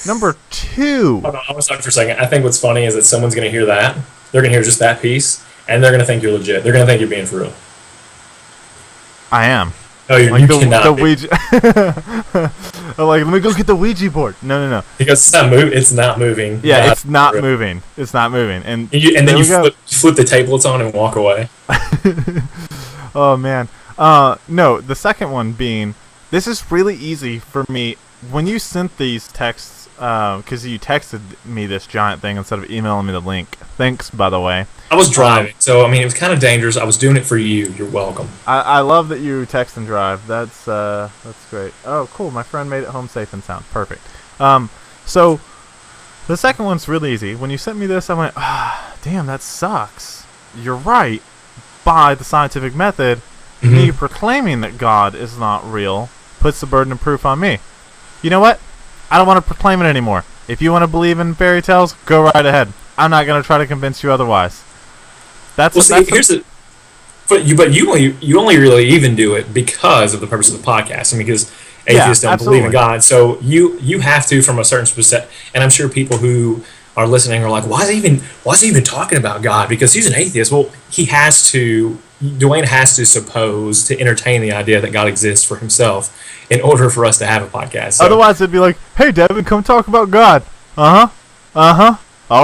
S1: Number two.
S2: Hold on, I want to stop for a second. I think what's funny is that someone's going to hear that. They're going to hear just that piece, and they're going to think you're legit. They're going to think you're being for real.
S1: I am.
S2: Oh, you cannot
S1: the
S2: be.
S1: Ouija. I'm like, let me go get the Ouija board. No.
S2: Because it's not moving.
S1: Yeah, it's not moving. It's not moving. And
S2: then you flip the tablets on and walk away.
S1: Oh, man. No, the second one being, this is really easy for me. When you sent these texts, because you texted me this giant thing instead of emailing me the link. Thanks, by the way.
S2: I was driving, so, I mean, it was kind of dangerous. I was doing it for you. You're welcome.
S1: I love that you text and drive. That's great. Oh, cool. My friend made it home safe and sound. Perfect. So, the second one's really easy. When you sent me this, I went, damn, that sucks. You're right. By the scientific method, me proclaiming that God is not real puts the burden of proof on me. You know what? I don't want to proclaim it anymore. If you want to believe in fairy tales, go right ahead. I'm not going to try to convince you otherwise. But
S2: you only really even do it because of the purpose of the podcast. I mean, because atheists don't believe in God, so you have to, from a certain perspective. And I'm sure people who are listening are like, why is he even talking about God? Because he's an atheist. Well, Dwayne has to suppose to entertain the idea that God exists for himself in order for us to have a podcast. So.
S1: Otherwise, it'd be like, hey, Devin, come talk about God. All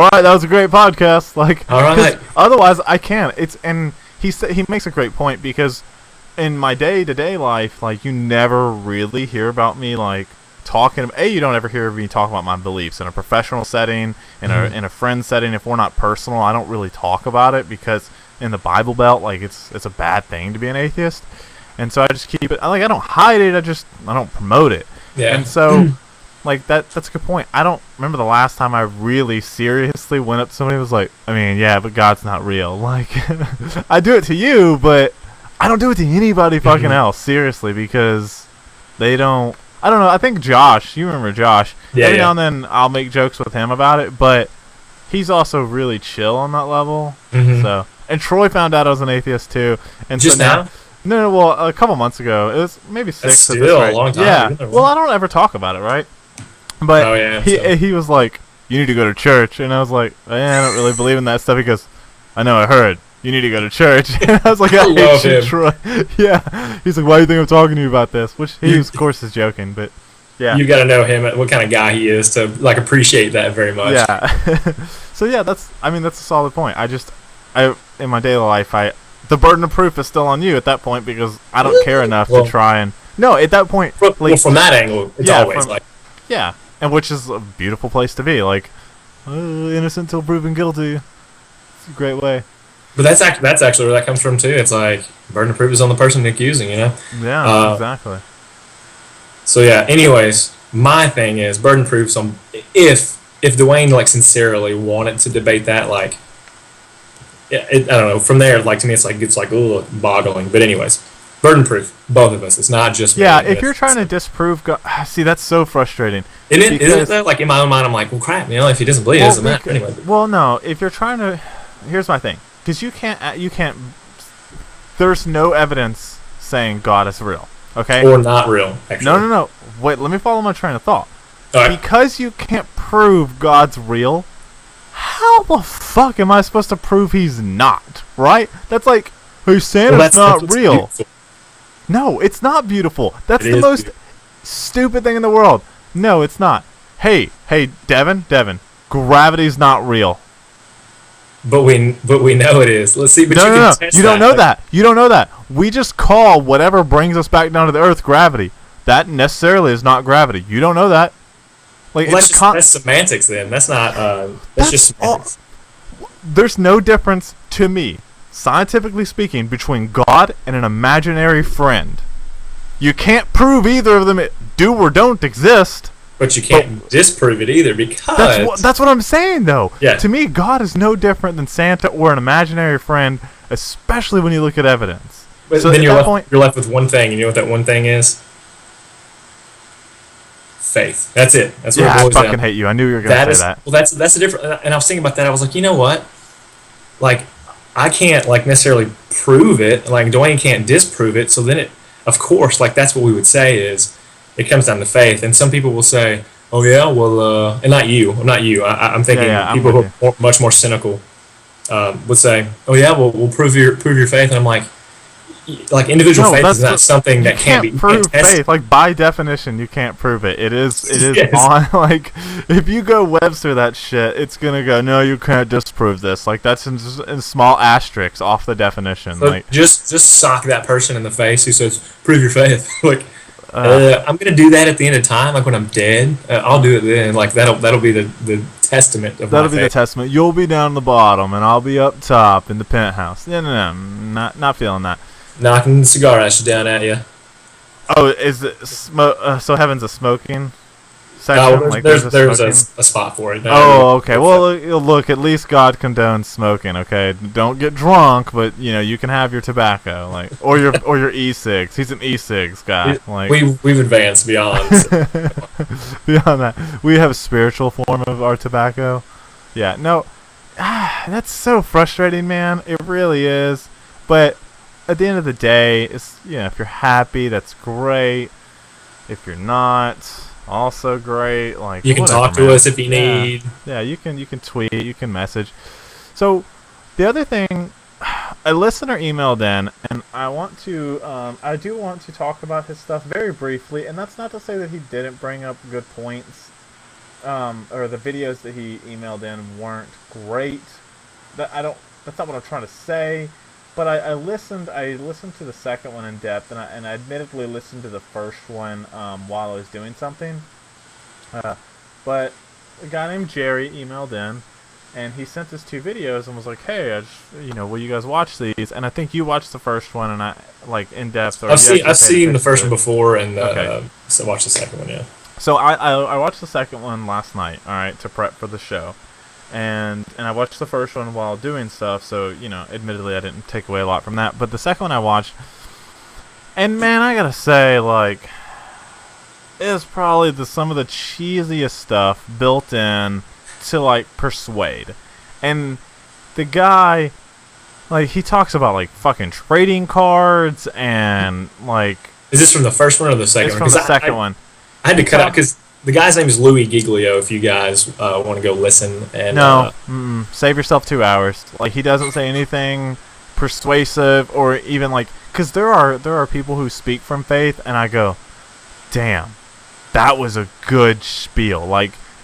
S1: right, that was a great podcast. Like,
S2: all right.
S1: Otherwise, I can't. He makes a great point because in my day-to-day life, like, you never really hear about me like talking. You don't ever hear me talk about my beliefs in a professional setting, in a friend setting. If we're not personal, I don't really talk about it because in the Bible Belt, like, it's a bad thing to be an atheist, and so I just keep it. Like, I don't hide it. I don't promote it. Yeah. And so. Like, that's a good point. I don't remember the last time I really seriously went up to somebody and was like, I mean, yeah, but God's not real. Like, I do it to you, but I don't do it to anybody fucking else, seriously, because they don't... I don't know, I think Josh, you remember Josh, every now and then I'll make jokes with him about it, but he's also really chill on that level. So, and Troy found out I was an atheist, too. And
S2: just
S1: so
S2: now?
S1: No, well, a couple months ago. It was maybe 6.
S2: That's still a long time.
S1: Yeah, well, I don't ever talk about it, right? But he was like, you need to go to church. And I was like, I don't really believe in that stuff. He goes, I know, I heard. You need to go to church. And I was like, I love him. Troy. Yeah. He's like, why do you think I'm talking to you about this? Which he, of course, is joking. But, yeah.
S2: You got to know him, what kind of guy he is to, like, appreciate that very much.
S1: Yeah. So, yeah, that's a solid point. In my daily life, the burden of proof is still on you at that point because I don't care enough to try and... No, at that point...
S2: From that angle, it's always like...
S1: Yeah. And which is a beautiful place to be, like, innocent till proven guilty. It's a great way.
S2: But that's actually where that comes from too. It's like burden of proof is on the person accusing, you know.
S1: Yeah, exactly.
S2: So yeah. Anyways, my thing is burden of proof's on if Dwayne like sincerely wanted to debate that, like, I don't know. From there, like to me, it's like boggling. But anyways, Burden proof, both of us. It's not just me.
S1: Yeah, if you're trying to disprove God, see, that's so frustrating.
S2: Isn't it though? Like in my own mind, I'm like, well, crap. If he doesn't believe, it doesn't matter anyway.
S1: Well, no. If you're trying to, here's my thing, because you can't. There's no evidence saying God is real. Okay.
S2: Or not real. Actually.
S1: No. Wait, let me follow my train of thought.
S2: All right.
S1: Because you can't prove God's real, how the fuck am I supposed to prove he's not? Right? That's like, hey, Santa's not real. Beautiful. No, it's not beautiful. That's the most stupid thing in the world. No, it's not. Hey, Devin, gravity's not real.
S2: But we know it is. Let's see. But
S1: no. You don't know that. You don't know that. We just call whatever brings us back down to the Earth gravity. That necessarily is not gravity. You don't know that.
S2: Like, well, that's semantics then. That's not. That's just semantics.
S1: There's no difference to me, scientifically speaking, between God and an imaginary friend. You can't prove either of them do or don't exist.
S2: But you can't disprove it either, because
S1: that's what I'm saying, though.
S2: Yeah.
S1: To me, God is no different than Santa or an imaginary friend, especially when you look at evidence.
S2: But so then you're left with one thing. You know what that one thing is? Faith. That's it. That's what it boils down.
S1: I fucking hate you. I knew you were going to say that.
S2: Well, that's a different. And I was thinking about that. I was like, you know what? Like, I can't necessarily prove it. Like, Dwayne can't disprove it. So then it, of course, that's what we would say is it comes down to faith. And some people will say, oh yeah, well, and not you. I'm thinking people who are much more cynical would say, oh yeah, well, we'll prove your faith. And I'm like individual faith is not something that can't be
S1: prove faith. Like, by definition, you can't prove it. It is yes. On if you go Webster that shit, it's gonna go, no, you can't disprove this. Like, that's in small asterisks off the definition.
S2: So just sock that person in the face who says prove your faith. I'm gonna do that at the end of time. Like, when I'm dead, I'll do it then. Like, that'll be the testament of my faith.
S1: The testament. You'll be down the bottom, and I'll be up top in the penthouse. No, not feeling that.
S2: Knocking the cigar ashes down at you.
S1: Oh, is it so heaven's a smoking section?
S2: No, there's a spot for it.
S1: No, okay. Well, look, at least God condones smoking. Okay, don't get drunk, but you can have your tobacco, or your e-cigs. He's an e-cigs guy.
S2: We've advanced beyond
S1: beyond that. We have a spiritual form of our tobacco. Yeah, no, that's so frustrating, man. It really is, but. At the end of the day, it's if you're happy, that's great. If you're not, also great.
S2: You can talk to us if you need.
S1: Yeah, you can tweet, you can message. So the other thing, a listener emailed in, and I do want to talk about his stuff very briefly, and that's not to say that he didn't bring up good points, or the videos that he emailed in weren't great. That's not what I'm trying to say. But I listened to the second one in depth, and I admittedly listened to the first one while I was doing something. But a guy named Jerry emailed in, and he sent us 2 videos and was like, "Hey, will you guys watch these?" And I think you watched the first one, and I in depth.
S2: I've seen the first one before, and so watched the second one. Yeah.
S1: So I watched the second one last night. All right, to prep for the show. And I watched the first one while doing stuff, so, admittedly I didn't take away a lot from that. But the second one I watched, and man, I gotta say, it is probably some of the cheesiest stuff built in to, persuade. And the guy, he talks about, fucking trading cards, and,
S2: Is this from the first one or the second one?
S1: It's from the second one.
S2: I had to cut out, because the guy's name is Louis Giglio, if you guys want to go listen. And
S1: no, save yourself 2 hours. He doesn't say anything persuasive, or even because there are people who speak from faith, and I go, damn, that was a good spiel.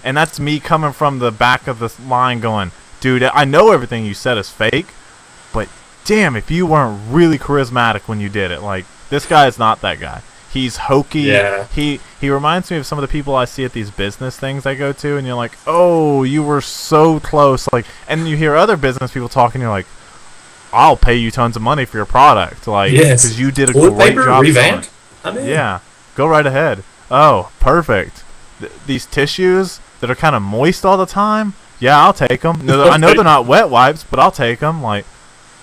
S1: And that's me coming from the back of the line going, dude, I know everything you said is fake, but damn, if you weren't really charismatic when you did it. This guy is not that guy. He's hokey.
S2: Yeah.
S1: He reminds me of some of the people I see at these business things I go to, and you're like, oh, you were so close. And you hear other business people talking, you're like, I'll pay you tons of money for your product.
S2: Yes.
S1: Because you did a great job.
S2: Revamped?
S1: Yeah. Go right ahead. Oh, perfect. These tissues that are kind of moist all the time, yeah, I'll take them. No, I know they're not wet wipes, but I'll take them.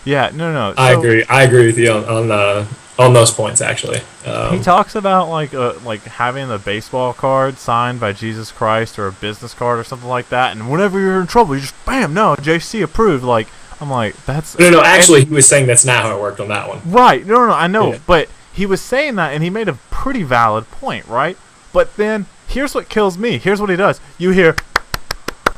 S1: Yeah, no.
S2: I agree with you on on those points actually.
S1: He talks about like having the baseball card signed by Jesus Christ or a business card or something like that, and whenever you're in trouble, you just bam, no, JC approved. Like I'm like that's
S2: no. Actually, he was saying that's not how it worked on that one.
S1: right. No, I know, but he was saying that, and he made a pretty valid point, right? But then here's what kills me. Here's what he does. You hear,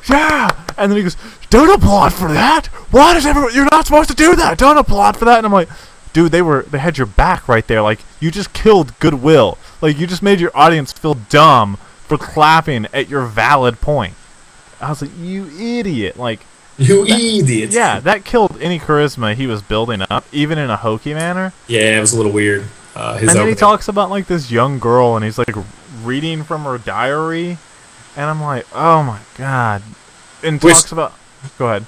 S1: yeah, and then he goes, don't applaud for that. Why does everyone? You're not supposed to do that. Don't applaud for that. And I'm like, dude, they had your back right there. Like, you just killed goodwill. Like, you just made your audience feel dumb for clapping at your valid point. I was like, you idiot. Like,
S2: you idiot.
S1: Yeah, that killed any charisma he was building up, even in a hokey manner.
S2: Yeah, it was a little weird.
S1: And then he talks about, like, this young girl, and he's, like, reading from her diary. And I'm like, oh, my God. And talks about... Go ahead.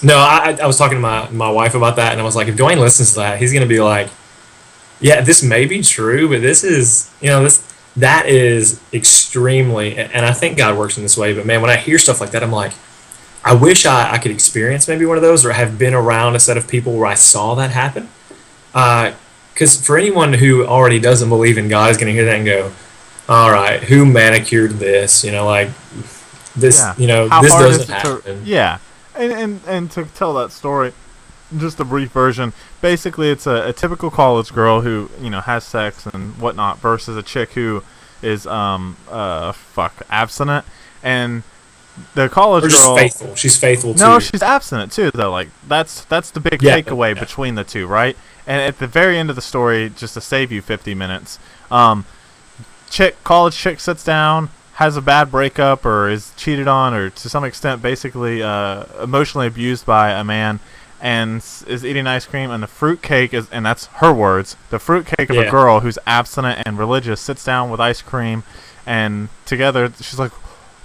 S2: No, I was talking to my wife about that, and I was like, if Dwayne listens to that, he's going to be like, yeah, this may be true, but this is, that is extremely, and I think God works in this way, but man, when I hear stuff like that, I'm like, I wish I could experience maybe one of those, or have been around a set of people where I saw that happen. Because for anyone who already doesn't believe in God is going to hear that and go, all right, who manicured this? Like, this, this doesn't happen.
S1: Yeah. And to tell that story, just a brief version, basically it's a typical college girl who, has sex and whatnot versus a chick who is, abstinent. And the college girl...
S2: faithful. She's faithful, too.
S1: No, she's abstinent, too, though. Like, that's the big takeaway between the two, right? And at the very end of the story, just to save you 50 minutes, college chick sits down, has a bad breakup, or is cheated on, or to some extent basically emotionally abused by a man, and is eating ice cream, and the fruitcake is, and that's her words, the fruitcake of a girl who's abstinent and religious sits down with ice cream, and together she's like,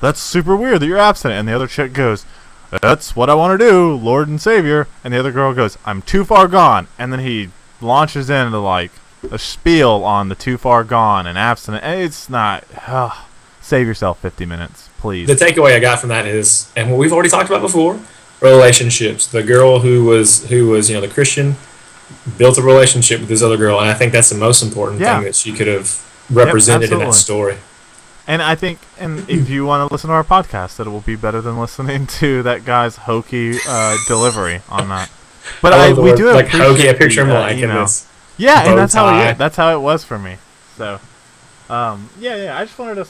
S1: that's super weird that you're abstinent, and the other chick goes, that's what I want to do, Lord and Savior, and the other girl goes, I'm too far gone, and then he launches into like a spiel on the too far gone and abstinent, and it's not... Save yourself 50 minutes, please.
S2: The takeaway I got from that is, and what we've already talked about before, relationships. The girl who was the Christian built a relationship with this other girl, and I think that's the most important thing that she could have represented in that story.
S1: And I think, and if you want to listen to our podcast, it will be better than listening to that guy's hokey delivery on that. But we do have
S2: like hokey. I picture him like in this.
S1: Yeah, and that's how it was for me. So, I just wanted to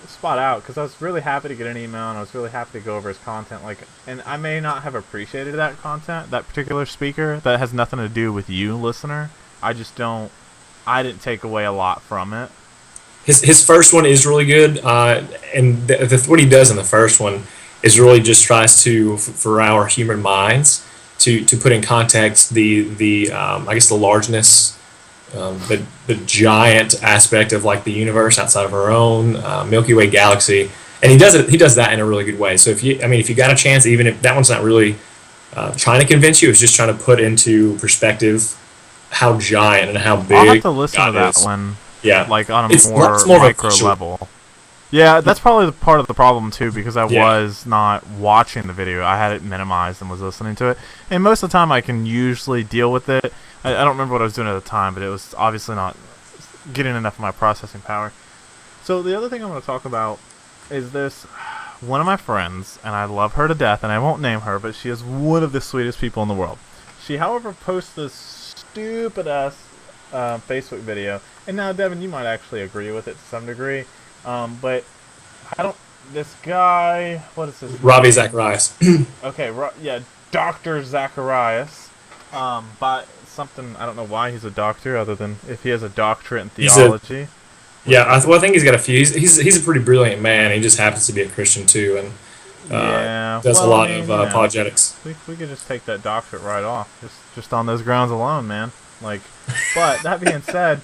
S1: spot out because I was really happy to get an email, and I was really happy to go over his content. Like, and I may not have appreciated that content, that particular speaker. That has nothing to do with you, listener. I didn't take away a lot from it.
S2: His first one is really good, and what he does in the first one is really just tries to, for our human minds, to put in context the I guess the largeness, the giant aspect of like the universe outside of our own Milky Way galaxy, and he does that in a really good way. So if you got a chance, even if that one's not really trying to convince you, it's just trying to put into perspective how giant and how big.
S1: I'll have to listen to that one.
S2: Yeah,
S1: like on a more micro level. Yeah, that's probably part of the problem too, because I was not watching the video. I had it minimized and was listening to it, and most of the time I can usually deal with it. I don't remember what I was doing at the time, but it was obviously not getting enough of my processing power. So the other thing I'm going to talk about is this. One of my friends, and I love her to death, and I won't name her, but she is one of the sweetest people in the world. She, however, posts this stupid-ass Facebook video. And now, Devin, you might actually agree with it to some degree. But I don't... This guy... What is his name?
S2: Ravi Zacharias.
S1: Okay, Dr. Zacharias. But something... I don't know why he's a doctor, other than if he has a doctorate in theology.
S2: I think he's got a few. He's a pretty brilliant man. He just happens to be a Christian, too, and does a lot of apologetics.
S1: We could just take that doctorate right off, just on those grounds alone, man. Like, but that being said,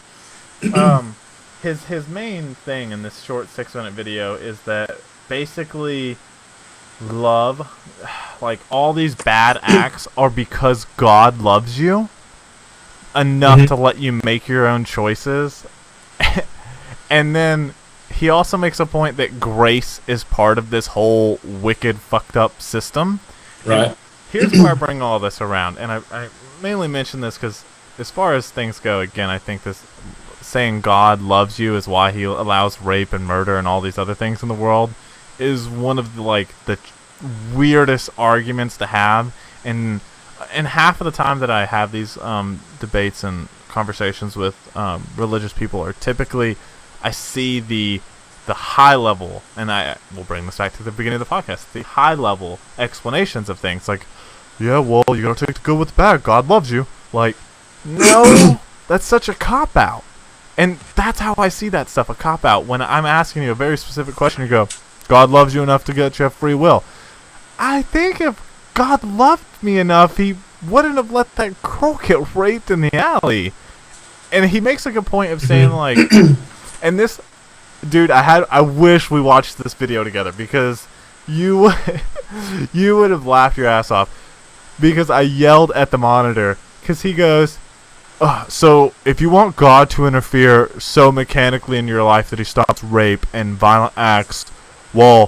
S1: his main thing in this short 6-minute video is that basically love, like all these bad acts are because God loves you enough to let you make your own choices. And then he also makes a point that grace is part of this whole wicked, fucked up system.
S2: Right.
S1: And here's where I bring all this around, and I mainly mention this because as far as things go, again, I think this saying God loves you is why he allows rape and murder and all these other things in the world is one of the weirdest arguments to have. And half of the time that I have these debates and conversations with religious people are typically I see the high level, and I will bring this back to the beginning of the podcast, the high level explanations of things like, yeah, well, you gotta take the good with the bad. God loves you. Like, no, that's such a cop out. And that's how I see that stuff, a cop out. When I'm asking you a very specific question, you go, God loves you enough to get you a free will. I think if God loved me enough, he wouldn't have let that girl get raped in the alley. And he makes like a point of saying like, and this, dude, I wish we watched this video together because you would have laughed your ass off because I yelled at the monitor because he goes, so if you want God to interfere so mechanically in your life that he stops rape and violent acts, well,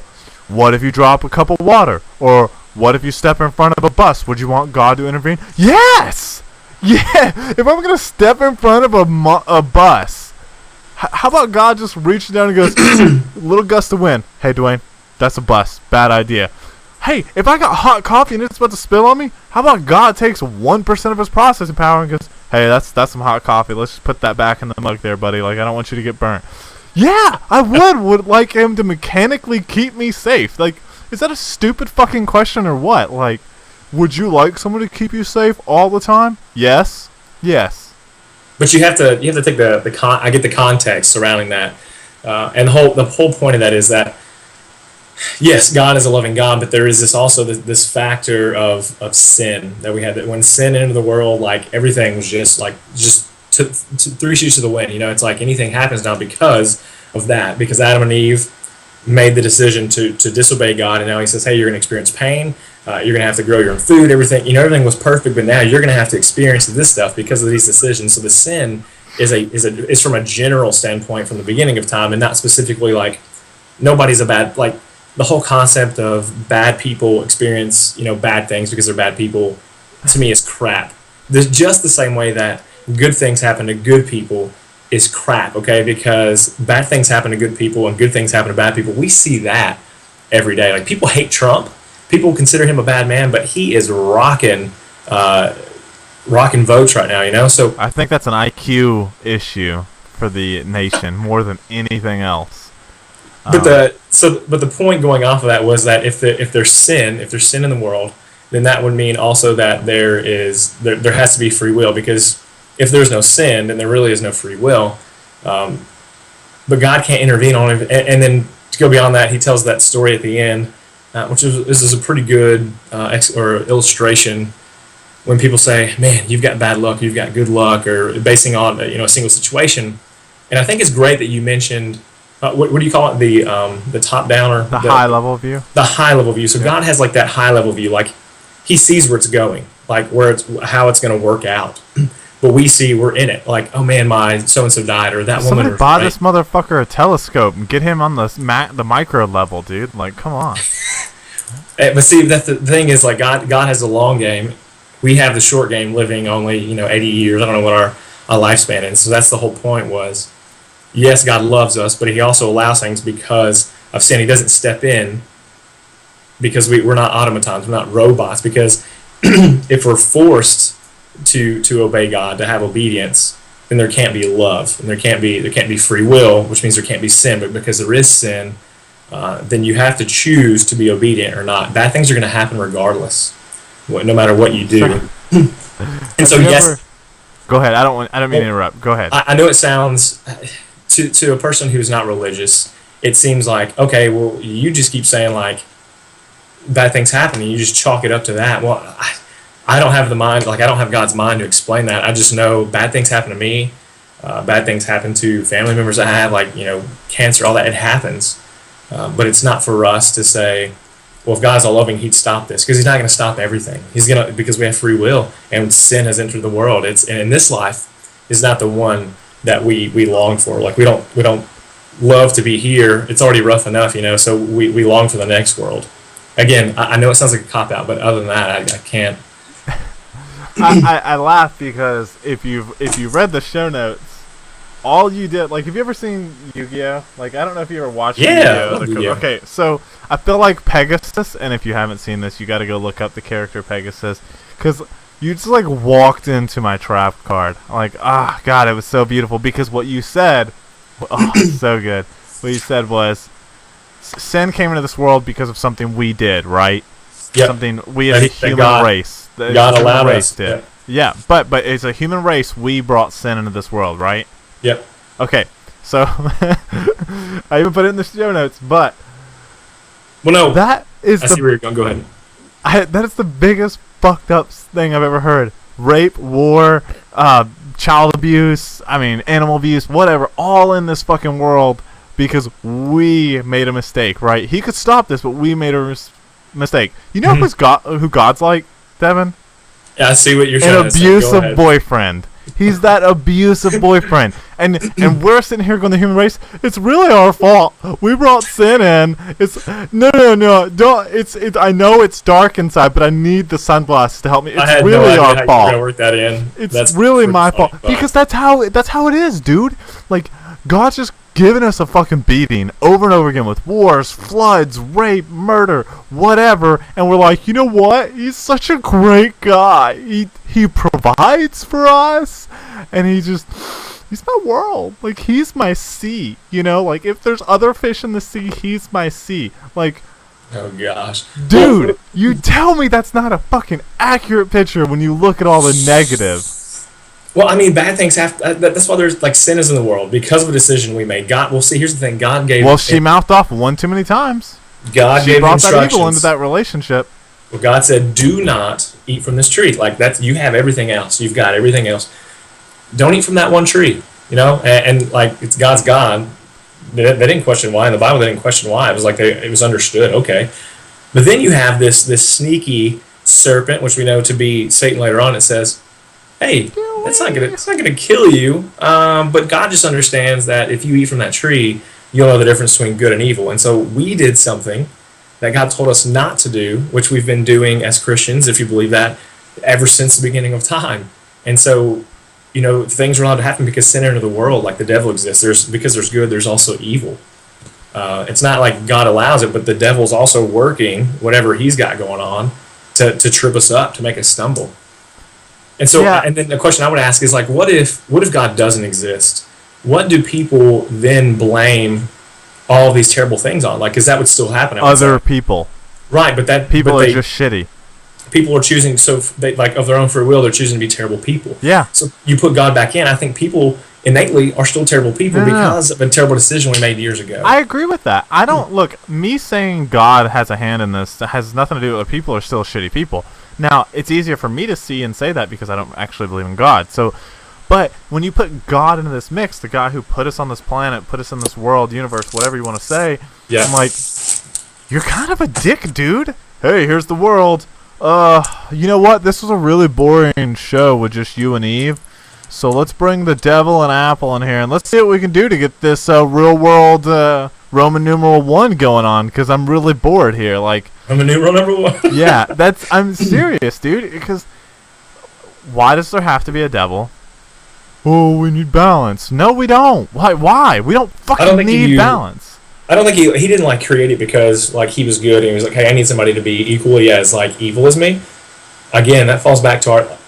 S1: what if you drop a cup of water? Or what if you step in front of a bus? Would you want God to intervene? Yes! Yeah! If I'm going to step in front of a bus, how about God just reaches down and goes, little gust of wind. Hey, Dwayne, that's a bus. Bad idea. Hey, if I got hot coffee and it's about to spill on me, how about God takes 1% of his processing power and goes, hey, that's some hot coffee. Let's just put that back in the mug there, buddy. Like, I don't want you to get burnt. Yeah, I would like him to mechanically keep me safe. Like, is that a stupid fucking question or what? Like, would you like someone to keep you safe all the time? Yes. Yes.
S2: But you have to take I get the context surrounding that, and the whole point of that is that yes, God is a loving God, but there is this factor of sin that we had, that when sin entered the world, like everything was just three sheets to the wind. You know, it's like anything happens now because of that, because Adam and Eve made the decision to disobey God, and now he says, hey, you're going to experience pain. You're going to have to grow your own food. Everything was perfect, but now you're going to have to experience this stuff because of these decisions. So the sin is from a general standpoint from the beginning of time, and not specifically like nobody's a bad, like the whole concept of bad people experience bad things because they're bad people, to me, is crap. There's just the same way that good things happen to good people is crap, okay? Because bad things happen to good people and good things happen to bad people. We see that every day. Like, people hate Trump. People consider him a bad man, but he is rocking votes right now, So
S1: I think that's an IQ issue for the nation more than anything else.
S2: But the point going off of that was that if there's sin in the world, then that would mean also that there has to be free will, because if there's no sin, then there really is no free will. But God can't intervene on it. And then to go beyond that, he tells that story at the end, which is a pretty good illustration when people say, man, you've got bad luck, you've got good luck, or basing on a single situation. And I think it's great that you mentioned, what do you call it, the top down, or
S1: the high level view? The
S2: high level view. So yeah. God has like that high level view, like he sees where it's going, like how it's going to work out. But we're in it. Like, oh man, my so-and-so died, or that woman.
S1: Somebody buy this motherfucker a telescope and get him on the micro level, dude. Like, come on.
S2: But see, that the thing is, like, God has the long game. We have the short game, living only 80 years. I don't know what our lifespan is. So that's the whole point was, yes, God loves us, but he also allows things because of sin. He doesn't step in because we're not automatons. We're not robots. Because if we're forced to obey God, to have obedience, then there can't be love, and there can't be free will, which means there can't be sin. But because there is sin, then you have to choose to be obedient or not. Bad things are going to happen regardless, no matter what you do. And so yes.
S1: Go ahead. I don't mean to interrupt. Go ahead.
S2: I know it sounds to a person who's not religious, it seems like, okay, well, you just keep saying like bad things happen, and you just chalk it up to that. Well, I don't have the mind, like I don't have God's mind to explain that. I just know bad things happen to me. Bad things happen to family members I have, like cancer, all that. It happens, but it's not for us to say, well, if God's all loving, he'd stop this, because he's not going to stop everything. Because we have free will, and sin has entered the world. And in this life is not the one that we long for. Like we don't love to be here. It's already rough enough, So we long for the next world. Again, I know it sounds like a cop out, but other than that, I can't.
S1: I laugh because if you read the show notes, all you did, like, have you ever seen Yu-Gi-Oh? Like, I don't know if you ever watched
S2: Yeah,
S1: Yu-Gi-Oh.
S2: Yu-Gi-Oh.
S1: Okay, so I feel like Pegasus, and if you haven't seen this, you got to go look up the character Pegasus, because you just like walked into my trap card. Like, God, it was so beautiful because what you said, so good. What you said was, sin came into this world because of something we did, right?
S2: Yep.
S1: Something we as a human race.
S2: God allowed us.
S1: Did. Yeah, but it's a human race. We brought sin into this world, right?
S2: Yep.
S1: Okay, so I even put it in the show notes, but
S2: well, no,
S1: that is
S2: I see where you're going. Go ahead.
S1: that is the biggest fucked up thing I've ever heard. Rape, war, child abuse. I mean, animal abuse, whatever. All in this fucking world because we made a mistake, right? He could stop this, but we made a mistake. You know who God's like, Devin?
S2: Yeah, I see what you're saying.
S1: An abusive boyfriend. He's that abusive boyfriend, and we're sitting here going, the human race. It's really our fault. We brought sin in. It's no. Don't. It's. I know it's dark inside, but I need the sunglasses to help me. It's really our fault.
S2: You're gonna work that in.
S1: It's really my fault because that's how it is, dude. Like, God's just giving us a fucking beating over and over again with wars, floods, rape, murder, whatever, and we're like, you know what? He's such a great guy. He provides for us, and he's my world. Like, he's my sea, you know? Like, if there's other fish in the sea, he's my sea. Like,
S2: oh gosh.
S1: Dude, you tell me that's not a fucking accurate picture when you look at all the negative.
S2: Well, I mean, bad things have. That's why there's like sin is in the world because of a decision we made. God. Well, see, here's the thing. God gave.
S1: Well, she mouthed off one too many times.
S2: God gave
S1: brought
S2: instructions.
S1: that evil into that relationship.
S2: Well, God said, "Do not eat from this tree." Like that's you have everything else. You've got everything else. Don't eat from that one tree. You know, and like it's God's God. They didn't question why in the Bible. They didn't question why. It was like it was understood. Okay, but then you have this sneaky serpent, which we know to be Satan later on. It says, "Hey, it's not gonna kill you, but God just understands that if you eat from that tree, you'll know the difference between good and evil." And so we did something that God told us not to do, which we've been doing as Christians, if you believe that, ever since the beginning of time. And so, you know, things are allowed to happen because sin entered the world, like the devil exists. Because there's good, there's also evil. It's not like God allows it, but the devil's also working whatever he's got going on to trip us up, to make us stumble. And so, and then the question I would ask is like, what if God doesn't exist? What do people then blame all of these terrible things on? Like, because that would still happen.
S1: Other people.
S2: Right, but that
S1: people are just shitty.
S2: People are choosing, so they, like of their own free will, they're choosing to be terrible people.
S1: Yeah.
S2: So you put God back in. I think people innately are still terrible people because of a terrible decision we made years ago.
S1: I agree with that. I don't look. Me saying God has a hand in this has nothing to do with people are still shitty people. Now, it's easier for me to see and say that because I don't actually believe in God. So, but when you put God into this mix, the guy who put us on this planet, put us in this world, universe, whatever you want to say, I'm like, you're kind of a dick, dude. Hey, here's the world. You know what? This was a really boring show with just you and Eve. So let's bring the devil and Apple in here, and let's see what we can do to get this real world Roman numeral 1 going on, because I'm really bored here. Like,
S2: Roman numeral number 1?
S1: Yeah, I'm serious, dude, because why does there have to be a devil? Oh, we need balance. No, we don't. Why? We don't fucking need balance.
S2: I don't think he didn't like create it because like he was good and he was like, hey, I need somebody to be equally as like evil as me. Again, that falls back to our.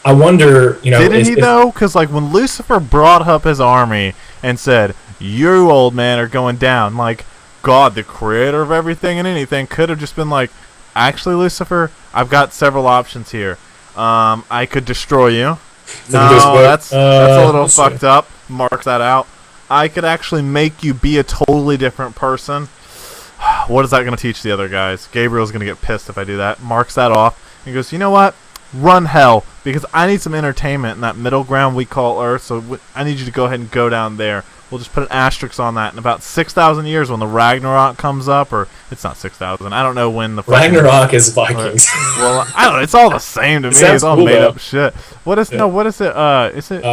S2: I wonder, you know.
S1: Didn't he though? Because like when Lucifer brought up his army and said, "You old man are going down," like God, the creator of everything and anything, could have just been like, "Actually, Lucifer, I've got several options here. I could destroy you. No, that's a little fucked up. Mark that out. I could actually make you be a totally different person. What is that going to teach the other guys? Gabriel's going to get pissed if I do that. Marks that off. He goes, you know what? Run hell, because I need some entertainment in that middle ground we call Earth, so I need you to go ahead and go down there. We'll just put an asterisk on that. In about 6,000 years when the Ragnarok comes up, or it's not 6,000. I don't know when the
S2: Ragnarok is Vikings.
S1: Well, I don't know. It's all the same to me. It's all cool, made up shit. What is what is it? Is it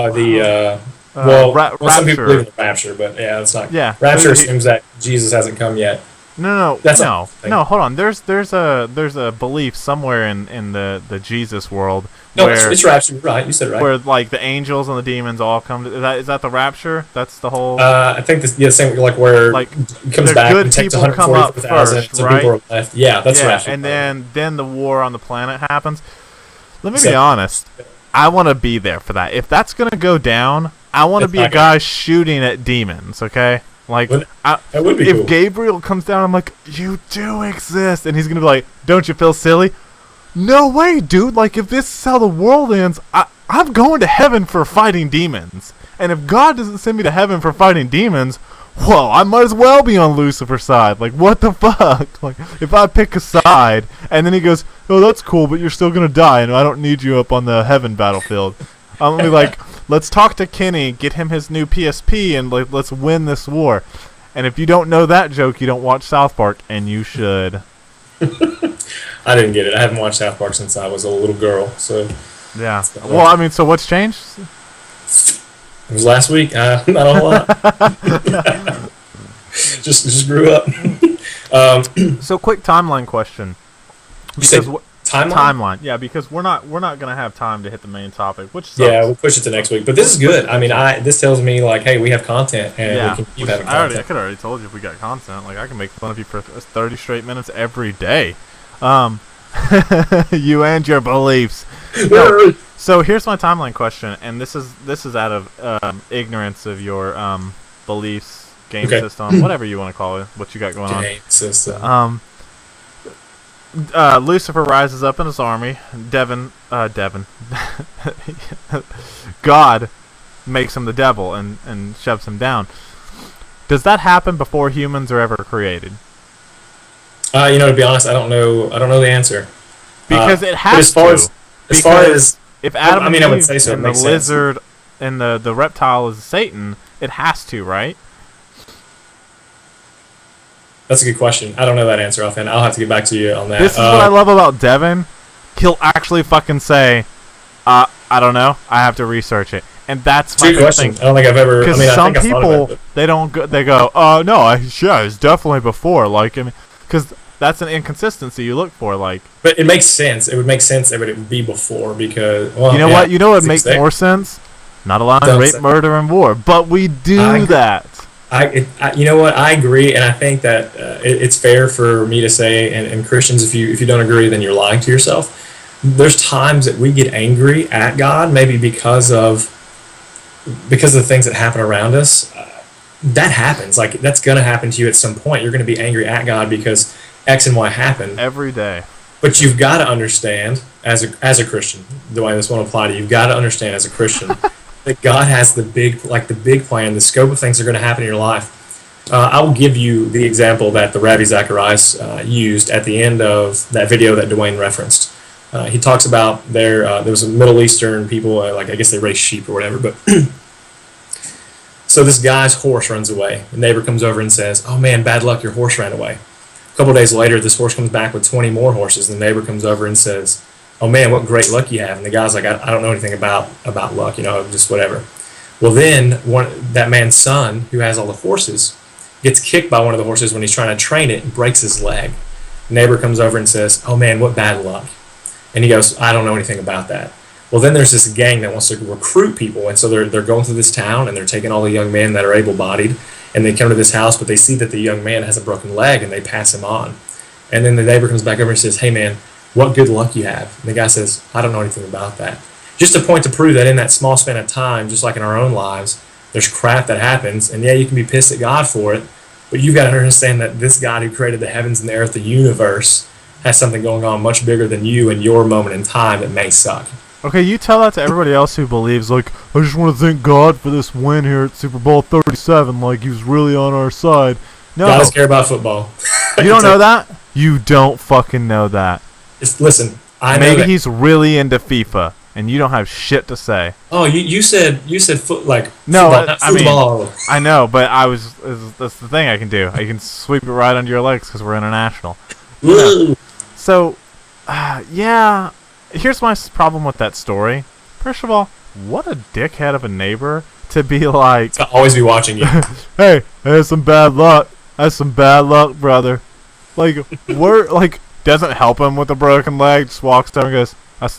S2: well, some people believe in the rapture, but yeah, it's not.
S1: Yeah,
S2: rapture assumes that Jesus hasn't come yet. That's
S1: no. Hold on. There's a belief somewhere in the Jesus world.
S2: No, it's rapture. Right, you said it right.
S1: Where like the angels and the demons all come. Is that the rapture? That's the whole.
S2: I think same like where
S1: like
S2: it comes back and takes 144,000 so people are left. Yeah, that's rapture.
S1: And then the war on the planet happens. Let me be honest. I want to be there for that. If that's gonna go down, I want to be a guy shooting at demons. Okay. Like,
S2: that would be
S1: if
S2: cool.
S1: Gabriel comes down, I'm like, you do exist. And he's going to be like, don't you feel silly? No way, dude. Like, if this is how the world ends, I'm going to heaven for fighting demons. And if God doesn't send me to heaven for fighting demons, well, I might as well be on Lucifer's side. Like, what the fuck? Like, if I pick a side, and then he goes, oh, that's cool, but you're still going to die, and I don't need you up on the heaven battlefield. I'm going to be like, let's talk to Kenny, get him his new PSP, and let's win this war. And if you don't know that joke, you don't watch South Park, and you should.
S2: I didn't get it. I haven't watched South Park since I was a little girl. So
S1: yeah. Well, I mean, so what's changed?
S2: It was last week. Not a whole lot. just grew up.
S1: So quick timeline question. Timeline, yeah, because we're not gonna have time to hit the main topic, which sucks.
S2: Yeah, we'll push it to next week. But this is good. I mean, this tells me like, hey, we have content, and we can keep having content.
S1: I could already told you if we got content, like I can make fun of you for 30 straight minutes every day. You and your beliefs. No, so here's my timeline question, and this is out of ignorance of your beliefs, game system, whatever you want to call it, what you got going on.
S2: Game system.
S1: Lucifer rises up in his army. Devin. God makes him the devil and shoves him down. Does that happen before humans are ever created?
S2: To be honest, I don't know the answer.
S1: Because it has to.
S2: As far as
S1: if Adam and Eve,
S2: I would say so.
S1: And the lizard and the reptile is Satan, it has to, right?
S2: That's a good question. I don't know that answer offhand. I'll have to get back to you on that.
S1: This is what I love about Devin. He'll actually fucking say, I don't know. I have to research it. And that's my
S2: question.
S1: thing.
S2: I don't think I've ever...
S1: Because some people, they go, oh, no, it's definitely before. Like, I mean, because that's an inconsistency you look for. Like,
S2: but it makes sense. It would make sense that it would be before because... Well,
S1: you know what? You know what would make more sense? Not allowing rape, murder, and war. But we do that.
S2: You know what? I agree, and I think that it's fair for me to say, and Christians, if you don't agree, then you're lying to yourself. There's times that we get angry at God, maybe because of the things that happen around us. That happens. Like, that's going to happen to you at some point. You're going to be angry at God because X and Y happen
S1: every day.
S2: But you've got to understand, as a Christian, the way this won't apply to you, you've got to understand as a Christian that God has the big plan, the scope of things that are going to happen in your life. I will give you the example that the Rabbi Zacharias used at the end of that video that Dwayne referenced. He talks about there was a Middle Eastern people, I guess they raise sheep or whatever, but so this guy's horse runs away. The neighbor comes over and says, oh man, bad luck, your horse ran away. A couple days later, this horse comes back with 20 more horses, and the neighbor comes over and says, oh man, what great luck you have. And the guy's like, I don't know anything about luck, just whatever. Well, then that man's son, who has all the horses, gets kicked by one of the horses when he's trying to train it and breaks his leg. The neighbor comes over and says, oh man, what bad luck. And he goes, I don't know anything about that. Well, then there's this gang that wants to recruit people, and so they're going through this town, and they're taking all the young men that are able-bodied, and they come to this house, but they see that the young man has a broken leg, and they pass him on. And then the neighbor comes back over and says, hey man, what good luck you have. And the guy says, I don't know anything about that. Just a point to prove that in that small span of time, just like in our own lives, there's crap that happens, and yeah, you can be pissed at God for it, but you've got to understand that this God who created the heavens and the earth, the universe, has something going on much bigger than you and your moment in time that may suck.
S1: Okay, you tell that to everybody else who believes, like, I just want to thank God for this win here at Super Bowl 37, like he was really on our side. No.
S2: God does care about football.
S1: You don't know that? You don't fucking know that.
S2: Listen, I know
S1: maybe he's really into FIFA, and you don't have shit to say.
S2: Oh, you said football,
S1: I mean, I know, but that's the thing I can do. I can sweep it right under your legs because we're international. So, yeah, here's my problem with that story. First of all, what a dickhead of a neighbor to be like...
S2: To always be watching you.
S1: Hey, that's some bad luck. That's some bad luck, brother. like we're like doesn't help him with a broken leg. Just walks down and goes,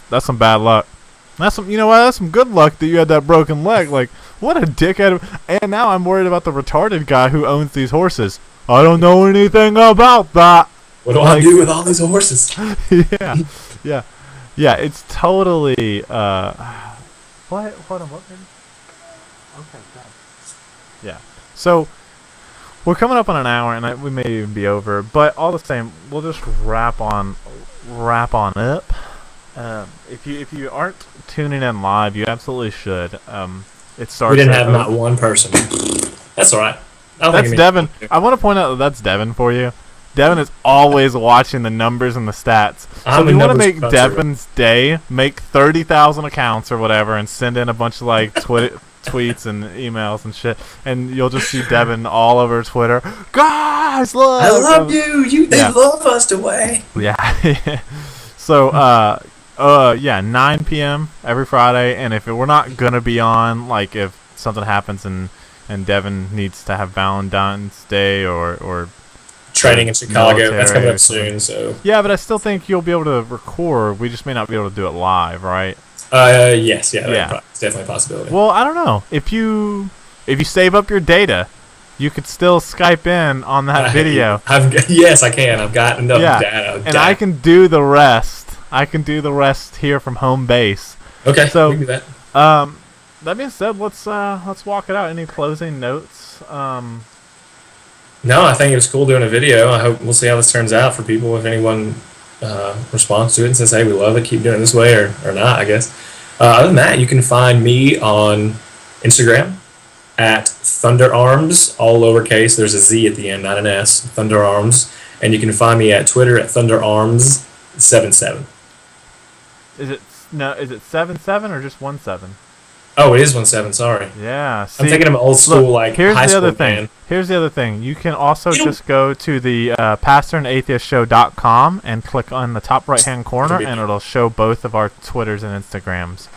S1: "That's some bad luck. That's some, you know what? That's some good luck that you had that broken leg." Like, what a dickhead! And now I'm worried about the retarded guy who owns these horses. I don't know anything about that.
S2: What do I do with all these horses?
S1: Yeah. It's totally. What? Hold on. What? Okay, God. Yeah. So we're coming up on an hour, and we may even be over. But all the same, we'll just wrap on up. If you aren't tuning in live, you absolutely should. It starts.
S2: We didn't have not one person. That's all right.
S1: That's Devin. I want to point out that that's Devin for you. Devin is always watching the numbers and the stats. So if you want to make Devin's day, make 30,000 accounts or whatever, and send in a bunch of like tweets and emails and shit, and you'll just see Devin all over Twitter. Guys, look!
S2: I love you. They love us the way.
S1: Yeah. So 9 p.m. every Friday, and if we're not gonna be on, like if something happens and Devin needs to have Valentine's Day or
S2: training in Chicago, that's coming up soon. So
S1: yeah, but I still think you'll be able to record. We just may not be able to do it live, right?
S2: Yes, it's definitely a possibility.
S1: Well, I don't know. If you save up your data, you could still Skype in on that video.
S2: Yes, I can. I've got enough data.
S1: And I can do the rest. I can do the rest here from home base.
S2: Okay,
S1: so
S2: we can do that.
S1: That being said, let's walk it out. Any closing notes?
S2: No, I think it was cool doing a video. I hope we'll see how this turns out for people. If anyone responds to it and says, "Hey, we love it. Keep doing it this way," or not, I guess. Other than that, you can find me on Instagram at ThunderArms, all lowercase. There's a Z at the end, not an S. ThunderArms, and you can find me at Twitter at ThunderArms77.
S1: Is it 7-7 or just 1-7?
S2: Oh, it is 1-7. Sorry.
S1: Yeah. See,
S2: I'm thinking of old school, like
S1: here's
S2: high
S1: the
S2: school
S1: other thing.
S2: band.
S1: Here's the other thing. You can also just go to the pastoranatheistshow.com and click on the top right-hand corner, and it'll show both of our Twitters and Instagrams.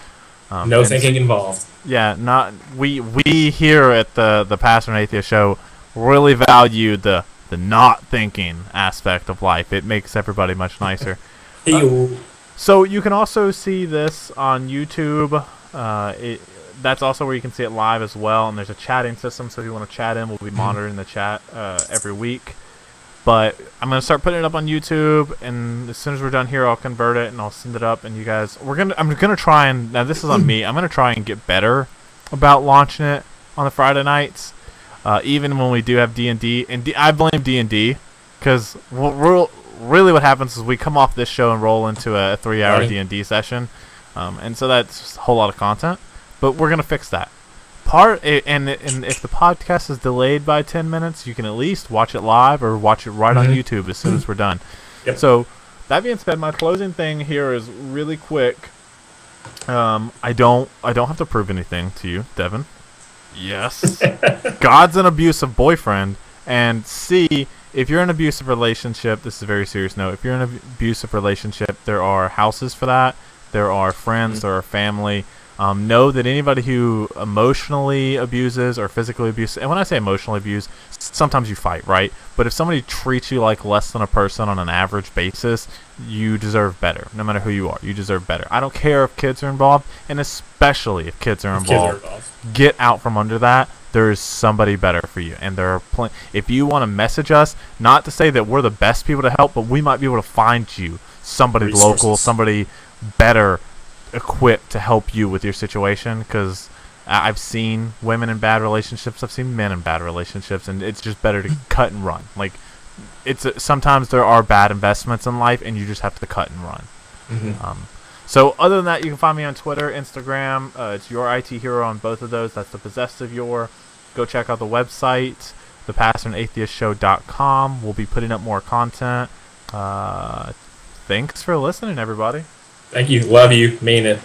S2: No thinking involved.
S1: Yeah, we here at the Pastor and Atheist Show really value the not thinking aspect of life. It makes everybody much nicer. So you can also see this on YouTube. That's also where you can see it live as well, and there's a chatting system, so if you want to chat in, we'll be monitoring the chat every week. But I'm going to start putting it up on YouTube, and as soon as we're done here, I'll convert it, and I'll send it up, and you guys, I'm going to try and, now this is on me, I'm going to try and get better about launching it on the Friday nights, even when we do have D&D, and I blame D&D, because really what happens is we come off this show and roll into a 3-hour D&D session, and so that's just a whole lot of content. But we're gonna fix that. And if the podcast is delayed by 10 minutes, you can at least watch it live or watch it right on YouTube as soon as we're done.
S2: Yep.
S1: So that being said, my closing thing here is really quick. I don't have to prove anything to you, Devin. Yes. God's an abusive boyfriend, and C, if you're in an abusive relationship, this is a very serious note. If you're in an abusive relationship, there are houses for that. There are friends. There are family. Know that anybody who emotionally abuses or physically abuses, and when I say emotionally abuse, sometimes you fight, right? But if somebody treats you like less than a person on an average basis, you deserve better. No matter who you are, you deserve better. I don't care if kids are involved, and especially if kids are involved. Get out from under that. There is somebody better for you, and there are if you want to message us, not to say that we're the best people to help, but we might be able to find you somebody local, somebody better equipped to help you with your situation, because I've seen women in bad relationships, I've seen men in bad relationships, and it's just better to cut and run. Like, sometimes there are bad investments in life, and you just have to cut and run. So other than that, you can find me on Twitter, Instagram. It's Your IT Hero on both of those. That's the possessive your. Go check out the website, thepastoranatheistshow.com. We'll be putting up more content. Thanks for listening, everybody.
S2: Thank you. Love you. Mean it.